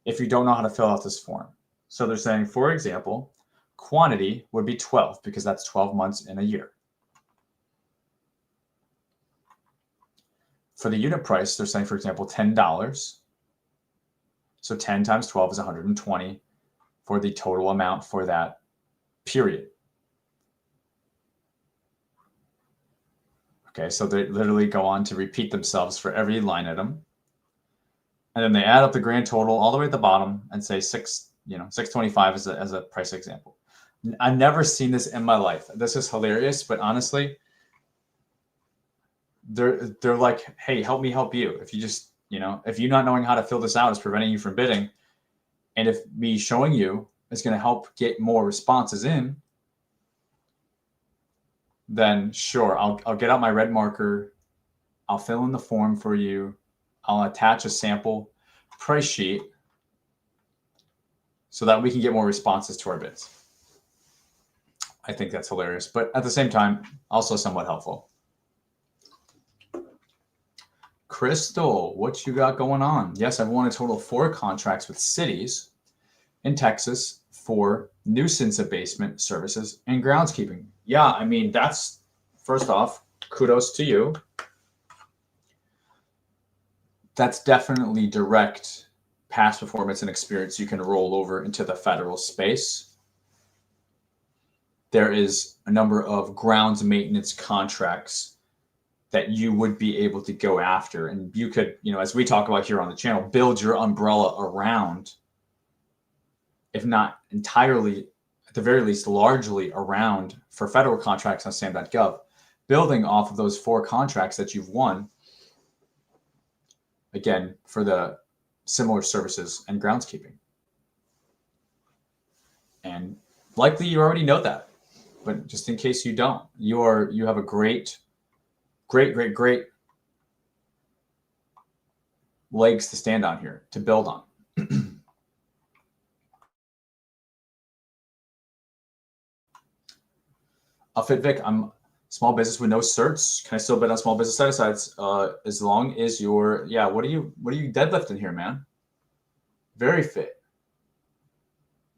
if you don't know how to fill out this form. So they're saying, for example, quantity would be 12 because that's 12 months in a year. For the unit price, they're saying, for example, $10. So 10 times 12 is 120 for the total amount for that period. Okay, so they literally go on to repeat themselves for every line item. And then they add up the grand total all the way at the bottom and say 625 as a price example. I've never seen this in my life. This is hilarious, but honestly, they're like, hey, help me help you. If you just, if you not knowing how to fill this out is preventing you from bidding, and if me showing you is going to help get more responses in, then sure, I'll get out my red marker. I'll fill in the form for you. I'll attach a sample price sheet so that we can get more responses to our bids. I think that's hilarious, but at the same time, also somewhat helpful. Crystal, what you got going on? Yes, I've won a total of 4 contracts with cities in Texas for nuisance abatement services and groundskeeping. Yeah, I mean, that's, first off, kudos to you. That's definitely direct past performance and experience you can roll over into the federal space. There is a number of grounds maintenance contracts that you would be able to go after. And you could, as we talk about here on the channel, build your umbrella around, if not entirely, at the very least, largely around for federal contracts on SAM.gov, building off of those 4 contracts that you've won, again, for the similar services and groundskeeping. And likely you already know that, but just in case you don't, you have a great legs to stand on here, to build on. Fitvic, I'm small business with no certs. Can I still bid on small business set-asides? As long as you're, what are you deadlifting here, man? Very fit.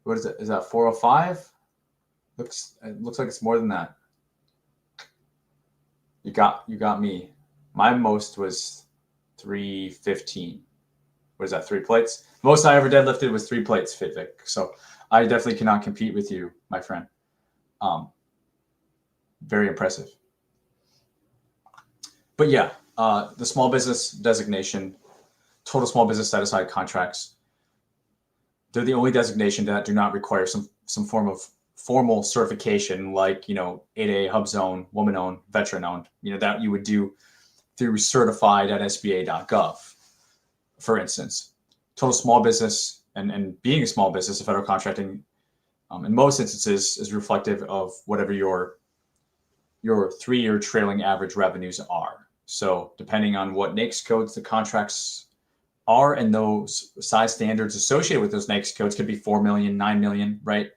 What is it? Is that 405? It looks like it's more than that. You got me. My most was 315. What is that, 3 plates? Most I ever deadlifted was 3 plates, Fitvic. So I definitely cannot compete with you, my friend. Very impressive. But yeah, the small business designation, total small business set-aside contracts, they're the only designation that do not require some form of formal certification like, 8A, HubZone, woman-owned, veteran-owned, that you would do through certified at SBA.gov, for instance. Total small business and being a small business, federal contracting, in most instances is reflective of whatever your 3-year trailing average revenues are. So depending on what NAICS codes the contracts are and those size standards associated with those NAICS codes could be 4 million, 9 million, right?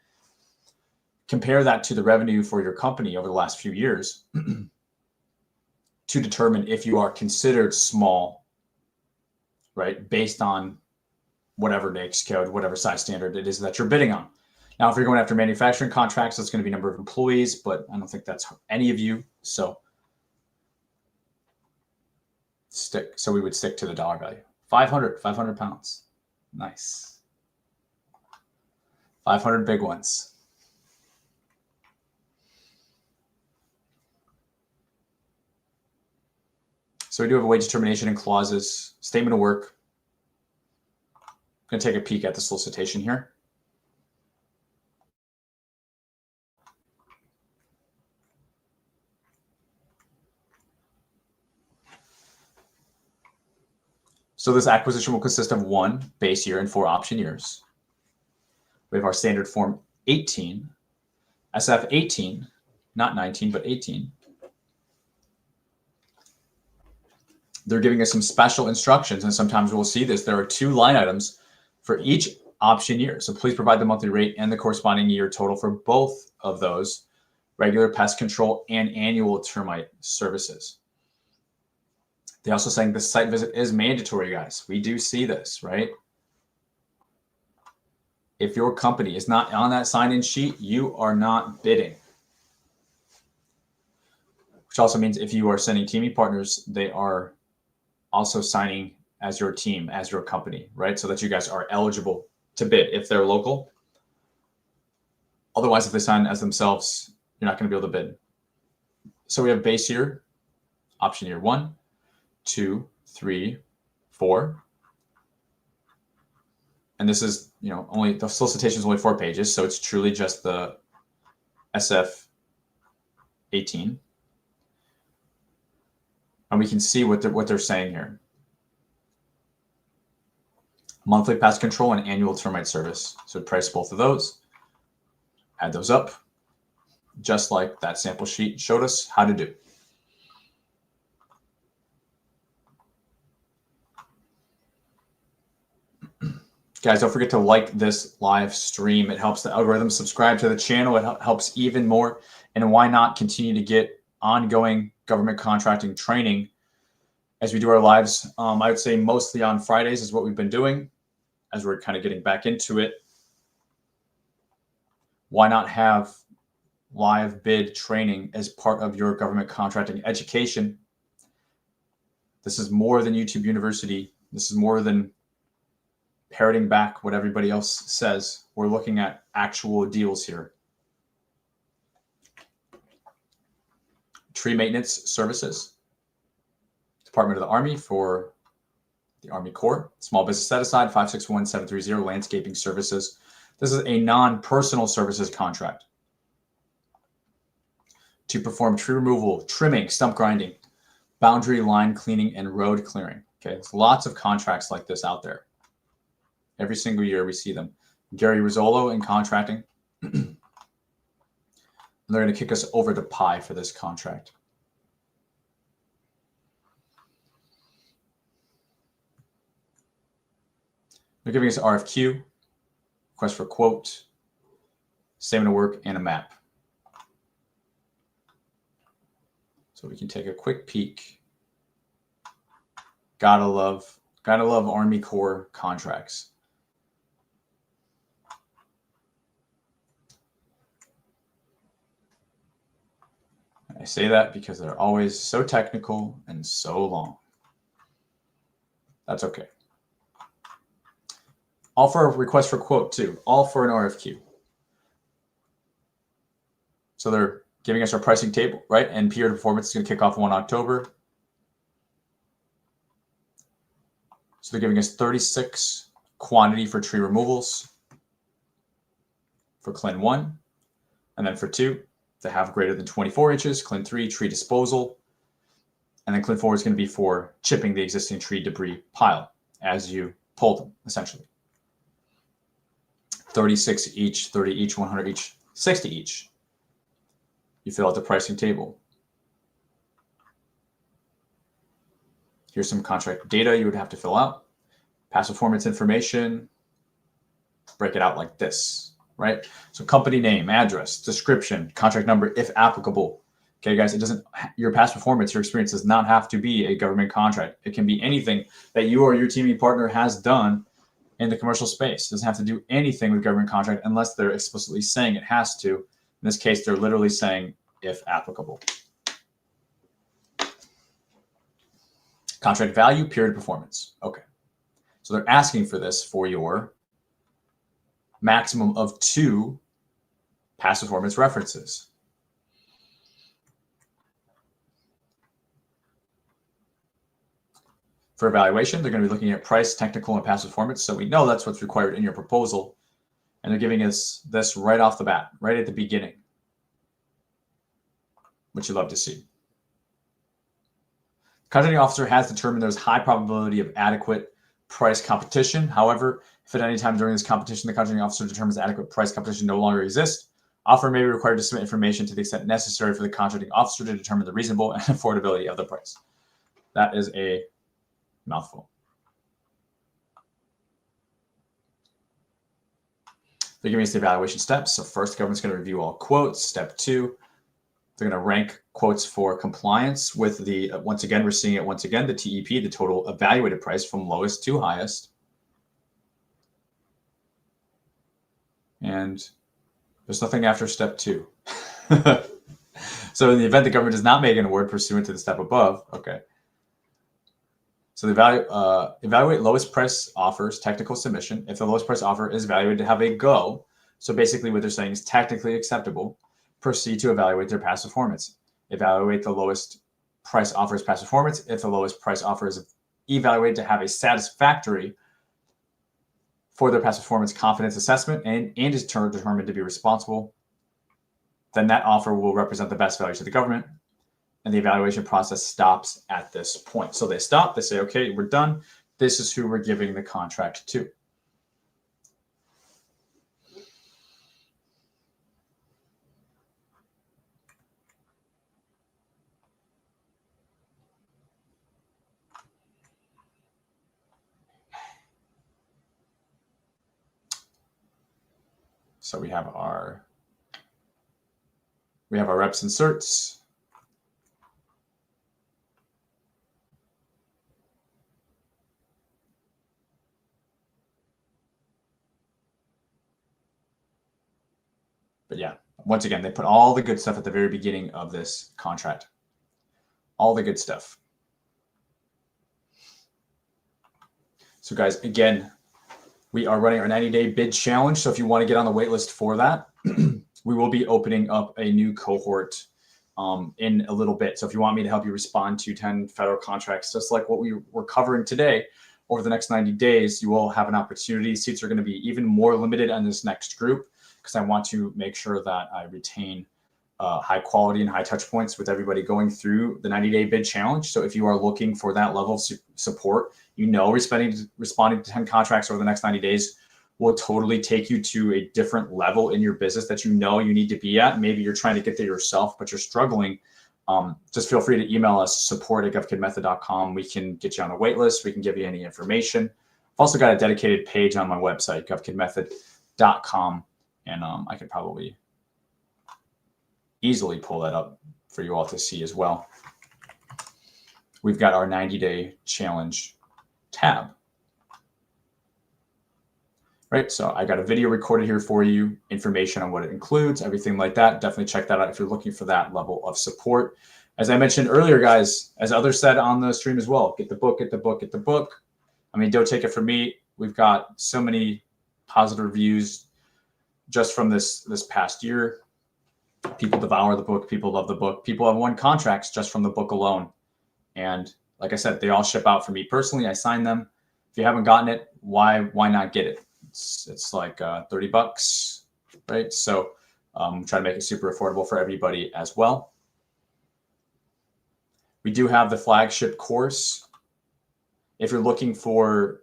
Compare that to the revenue for your company over the last few years to determine if you are considered small, right? Based on whatever NAICS code, whatever size standard it is that you're bidding on. Now, if you're going after manufacturing contracts, that's going to be number of employees, but I don't think that's any of you. So we would stick to the dollar value. 500 pounds. Nice. 500 big ones. So we do have a wage determination and clauses, statement of work. I'm going to take a peek at the solicitation here. So this acquisition will consist of 1 base year and 4 option years. We have our standard form 18, SF 18, not 19, but 18. They're giving us some special instructions, and sometimes we'll see this. There are 2 line items for each option year. So please provide the monthly rate and the corresponding year total for both of those, regular pest control and annual termite services. They're also saying the site visit is mandatory, guys. We do see this, right? If your company is not on that sign-in sheet, you are not bidding. Which also means if you are sending teaming partners, they are also signing as your team, as your company, right? So that you guys are eligible to bid if they're local. Otherwise, if they sign as themselves, you're not going to be able to bid. So we have base year, option year 1, 2, 3, 4. And this is, only the solicitation is only 4 pages. So it's truly just the SF 18. And we can see what they're saying here. Monthly pest control and annual termite service. So price both of those, add those up, just like that sample sheet showed us how to do. Guys, don't forget to like this live stream. It helps the algorithm. Subscribe to the channel. It helps even more. And why not continue to get ongoing government contracting training as we do our lives? I would say mostly on Fridays is what we've been doing as we're kind of getting back into it. Why not have live bid training as part of your government contracting education? This is more than YouTube University. This is more than parroting back what everybody else says. We're looking at actual deals here. Tree maintenance services. Department of the Army for the Army Corps. Small business set aside 561-730 landscaping services. This is a non-personal services contract to perform tree removal, trimming, stump grinding, boundary line cleaning, and road clearing. Okay, there's lots of contracts like this out there. Every single year we see them. Gary Rizzolo in contracting. And they're going to kick us over to Pi for this contract. They're giving us RFQ, request for quote, statement of work, and a map. So we can take a quick peek. Gotta love Army Corps contracts. I say that because they're always so technical and so long. That's okay. All for a request for quote too. All for an RFQ. So they're giving us our pricing table, right? And period performance is going to kick off 1 October. So they're giving us 36 quantity for tree removals for Clean 1, And then for 2, to have greater than 24 inches, CLIN 3, tree disposal. And then CLIN 4 is going to be for chipping the existing tree debris pile as you pull them, essentially. 36 each, 30 each, 100 each, 60 each. You fill out the pricing table. Here's some contract data you would have to fill out. Past performance information. Break it out like this, right? So company name, address, description, contract number if applicable. Okay, guys, it doesn't, your past performance, your experience does not have to be a government contract. It can be anything that you or your teaming partner has done in the commercial space. It doesn't have to do anything with government contract unless they're explicitly saying it has to. In this case, they're literally saying if applicable. Contract value, period performance. Okay. So they're asking for this for your maximum of 2 past performance references. For evaluation, they're going to be looking at price, technical, and past performance. So we know that's what's required in your proposal. And they're giving us this right off the bat, right at the beginning, which you love to see. The contracting officer has determined there's high probability of adequate price competition. However, if at any time during this competition, the contracting officer determines adequate price competition no longer exists, offer may be required to submit information to the extent necessary for the contracting officer to determine the reasonable and affordability of the price. That is a mouthful. They're giving us the evaluation steps. So first, the government's going to review all quotes. Step 2, they're going to rank quotes for compliance with the, once again, we're seeing it once again, the TEP, the total evaluated price from lowest to highest. And there's nothing after step 2. So in the event the government does not make an award pursuant to the step above, okay. So the evaluate lowest price offers, technical submission. If the lowest price offer is evaluated to have a go, so basically what they're saying is technically acceptable, proceed to evaluate their past performance. Evaluate the lowest price offer's past performance. If the lowest price offer is evaluated to have a satisfactory for their past performance confidence assessment and is determined to be responsible, then that offer will represent the best value to the government. And the evaluation process stops at this point. So they stop, they say, okay, we're done. This is who we're giving the contract to. So we have our reps and certs. But yeah, once again, they put all the good stuff at the very beginning of this contract. All the good stuff. So guys, again, we are running our 90-day bid challenge. So if you want to get on the wait list for that, we will be opening up a new cohort in a little bit. So if you want me to help you respond to 10 federal contracts, just like what we were covering today, over the next 90 days, you will have an opportunity. Seats are going to be even more limited on this next group, because I want to make sure that I retain high quality and high touch points with everybody going through the 90-day bid challenge. So if you are looking for that level of support, responding to 10 contracts over the next 90 days will totally take you to a different level in your business that you need to be at. Maybe you're trying to get there yourself, but you're struggling. Just feel free to email us, support@govkidmethod.com. We can get you on a wait list. We can give you any information. I've also got a dedicated page on my website, govkidmethod.com. And I could probably easily pull that up for you all to see as well. We've got our 90-day challenge tab. Right, so I got a video recorded here for you, information on what it includes, everything like that. Definitely check that out if you're looking for that level of support. As I mentioned earlier, guys, as others said on the stream as well, get the book, get the book, get the book. I mean, don't take it from me. We've got so many positive reviews just from this past year. People devour the book. People love the book. People have won contracts just from the book alone. And like I said, they all ship out for me personally. I sign them. If you haven't gotten it, why not get it? It's like $30, right? So Try to make it super affordable for everybody as well. We do have the flagship course. If you're looking for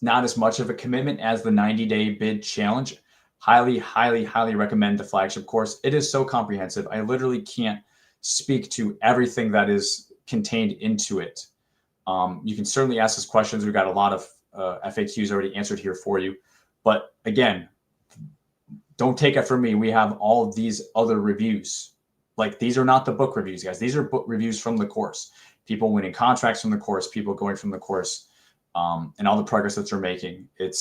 not as much of a commitment as the 90-day bid challenge, highly, highly, highly recommend the flagship course. It is so comprehensive. I literally can't speak to everything that is contained into it. You can certainly ask us questions. We've got a lot of FAQs already answered here for you. But again, don't take it from me. We have all of these other reviews. Like, these are not the book reviews, guys. These are book reviews from the course. People winning contracts from the course, people going from the course, and all the progress that they're making. It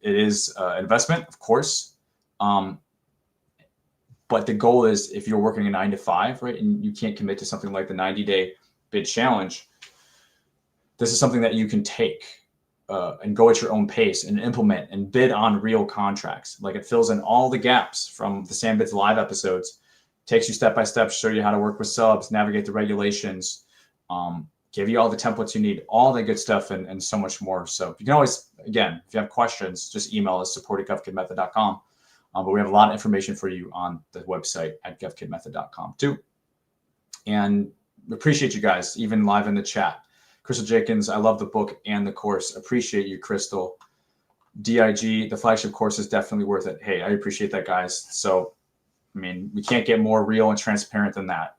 is investment, of course. But the goal is, if you're working a 9 to 5, right, and you can't commit to something like the 90-day bid challenge, this is something that you can take and go at your own pace and implement and bid on real contracts. Like, it fills in all the gaps from the SAM Bids Live episodes, takes you step by step, show you how to work with subs, navigate the regulations, give you all the templates you need, all the good stuff, and so much more. So you can always, again, if you have questions, just email us, support@govkidmethod.com. But we have a lot of information for you on the website at govkidmethod.com too. And appreciate you guys, even live in the chat. Crystal Jenkins, I love the book and the course. Appreciate you, Crystal. DIG, the flagship course is definitely worth it. Hey, I appreciate that, guys. So, I mean, we can't get more real and transparent than that.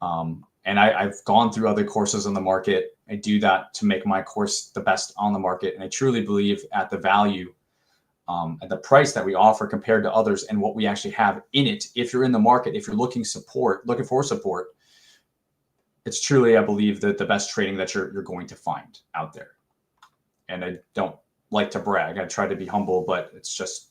And I've gone through other courses on the market. I do that to make my course the best on the market. And I truly believe at the value, at the price that we offer compared to others and what we actually have in it. If you're in the market, if you're looking for support, it's truly, I believe, that the best training that you're going to find out there. And I don't like to brag. I try to be humble, but it's just,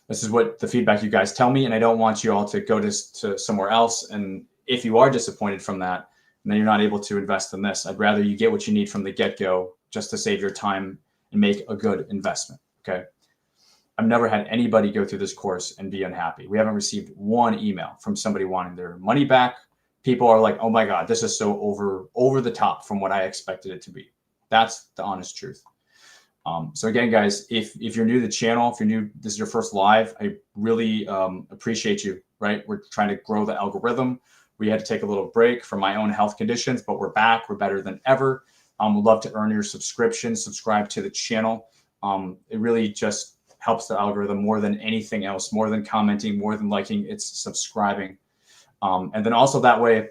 this is what the feedback you guys tell me. And I don't want you all to go to somewhere else. And if you are disappointed from that, and then you're not able to invest in this, I'd rather you get what you need from the get-go just to save your time and make a good investment. Okay. I've never had anybody go through this course and be unhappy. We haven't received one email from somebody wanting their money back. People are like, oh my God, this is so over the top from what I expected it to be. That's the honest truth. So again, guys, if you're new to the channel, if you're new, this is your first live, I really appreciate you, right? We're trying to grow the algorithm. We had to take a little break from my own health conditions, but we're back. We're better than ever. We'd love to earn your subscription, subscribe to the channel. It really just helps the algorithm more than anything else, more than commenting, more than liking, it's subscribing. And then also that way,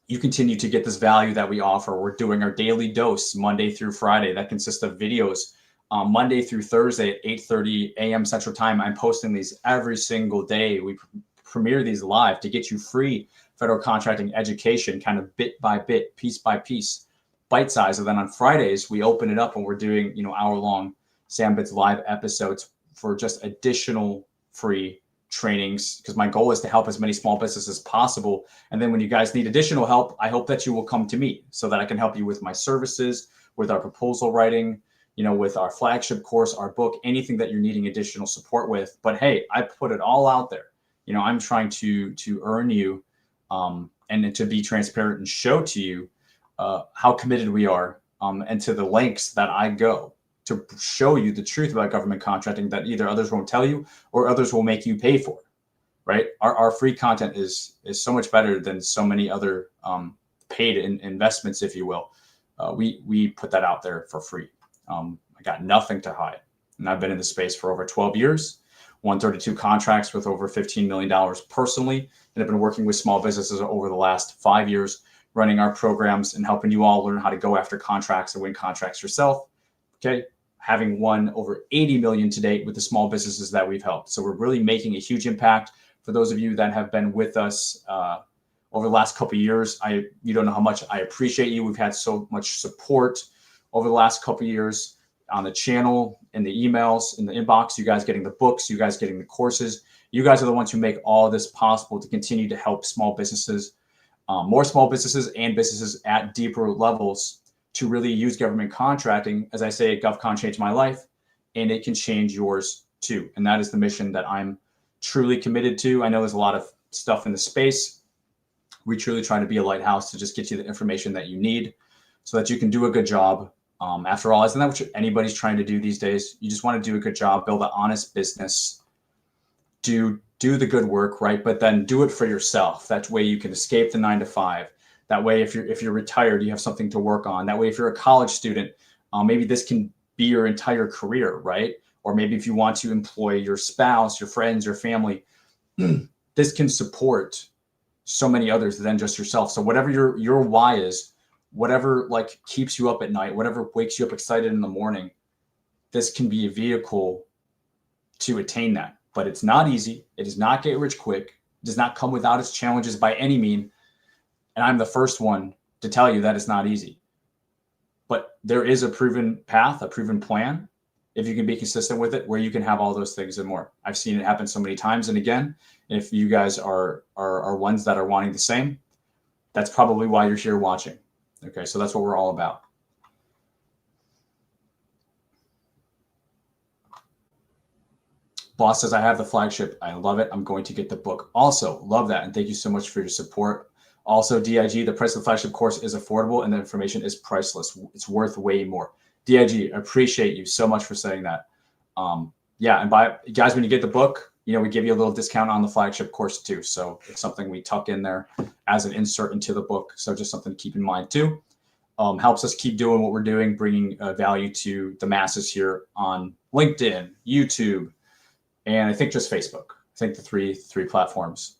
you continue to get this value that we offer. We're doing our daily dose Monday through Friday. That consists of videos Monday through Thursday at 8:30 a.m. Central Time. I'm posting these every single day. We premiere these live to get you free federal contracting education, kind of bit by bit, piece by piece, bite size. And then on Fridays, we open it up and we're doing, hour-long SAM Bids Live episodes for just additional free trainings, because my goal is to help as many small businesses as possible. And then when you guys need additional help, I hope that you will come to me so that I can help you with my services, with our proposal writing, with our flagship course, our book, anything that you're needing additional support with. But hey, I put it all out there. I'm trying to earn you and to be transparent and show to you how committed we are and to the lengths that I go to show you the truth about government contracting that either others won't tell you or others will make you pay for, right? Our free content is so much better than so many other paid investments, if you will. We put that out there for free. I got nothing to hide. And I've been in the space for over 12 years, 132 contracts with over $15 million personally. And I've been working with small businesses over the last 5 years, running our programs and helping you all learn how to go after contracts and win contracts yourself. Okay. Having won over 80 million to date with the small businesses that we've helped. So we're really making a huge impact. For those of you that have been with us over the last couple of years, you don't know how much I appreciate you. We've had so much support over the last couple of years on the channel, in the emails, in the inbox, you guys getting the books, you guys getting the courses. You guys are the ones who make all this possible to continue to help small businesses, more small businesses and businesses at deeper levels to really use government contracting. As I say, GovCon changed my life and it can change yours too. And that is the mission that I'm truly committed to. I know there's a lot of stuff in the space. We truly try to be a lighthouse to just get you the information that you need so that you can do a good job. After all, isn't that what anybody's trying to do these days? You just want to do a good job, build an honest business, do the good work, right? But then do it for yourself. That way you can escape the 9 to 5. That way, if you're retired, you have something to work on. That way, if you're a college student, maybe this can be your entire career, right? Or maybe if you want to employ your spouse, your friends, your family, this can support so many others than just yourself. So whatever your why is, whatever like keeps you up at night, whatever wakes you up excited in the morning, this can be a vehicle to attain that. But it's not easy. It does not get rich quick. It does not come without its challenges by any means. And I'm the first one to tell you that it's not easy. But there is a proven path, a proven plan, if you can be consistent with it, where you can have all those things and more. I've seen it happen so many times. And again, if you guys are ones that are wanting the same, that's probably why you're here watching. Okay, so that's what we're all about. Boss says, I have the flagship. I love it. I'm going to get the book. Also, love that. And thank you so much for your support. Also, DIG, the price of the flagship course is affordable and the information is priceless. It's worth way more. DIG, appreciate you so much for saying that. Yeah, and guys, when you get the book, we give you a little discount on the flagship course too. So it's something we tuck in there as an insert into the book. So just something to keep in mind too. Helps us keep doing what we're doing, bringing value to the masses here on LinkedIn, YouTube, and I think just Facebook. I think the three platforms.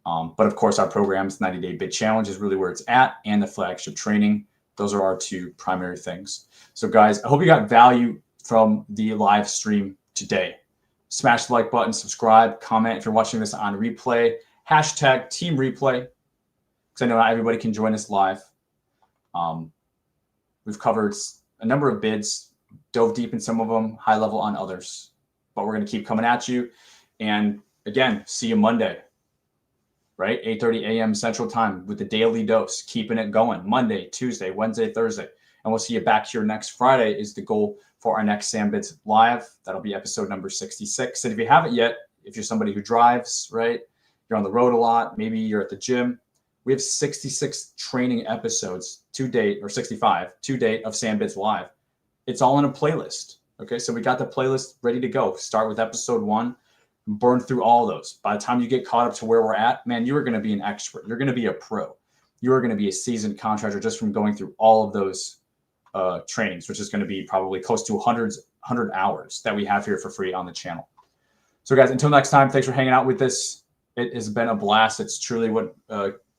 But of course, our programs, 90-Day Bid Challenge is really where it's at, and the flagship training. Those are our two primary things. So guys, I hope you got value from the live stream today. Smash the like button, subscribe, comment if you're watching this on replay. Hashtag Team Replay, because I know not everybody can join us live. We've covered a number of bids, dove deep in some of them, high level on others. But we're going to keep coming at you. And again, see you Monday, right? 8:30 a.m. Central Time with the daily dose, keeping it going. Monday, Tuesday, Wednesday, Thursday. And we'll see you back here next Friday is the goal for our next Sam Bids Live. That'll be episode number 66. And if you haven't yet, if you're somebody who drives, right? You're on the road a lot, maybe you're at the gym. We have 66 training episodes to date, or 65 to date of Sam Bids Live. It's all in a playlist. Okay, so we got the playlist ready to go. Start with episode 1, burn through all those. By the time you get caught up to where we're at, man, you are going to be an expert. You're going to be a pro. You are going to be a seasoned contractor just from going through all of those trainings, which is going to be probably close to 100 hours that we have here for free on the channel. So guys, until next time, thanks for hanging out with us. It has been a blast. It's truly what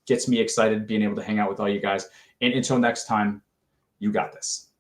gets me excited, being able to hang out with all you guys. And until next time, you got this.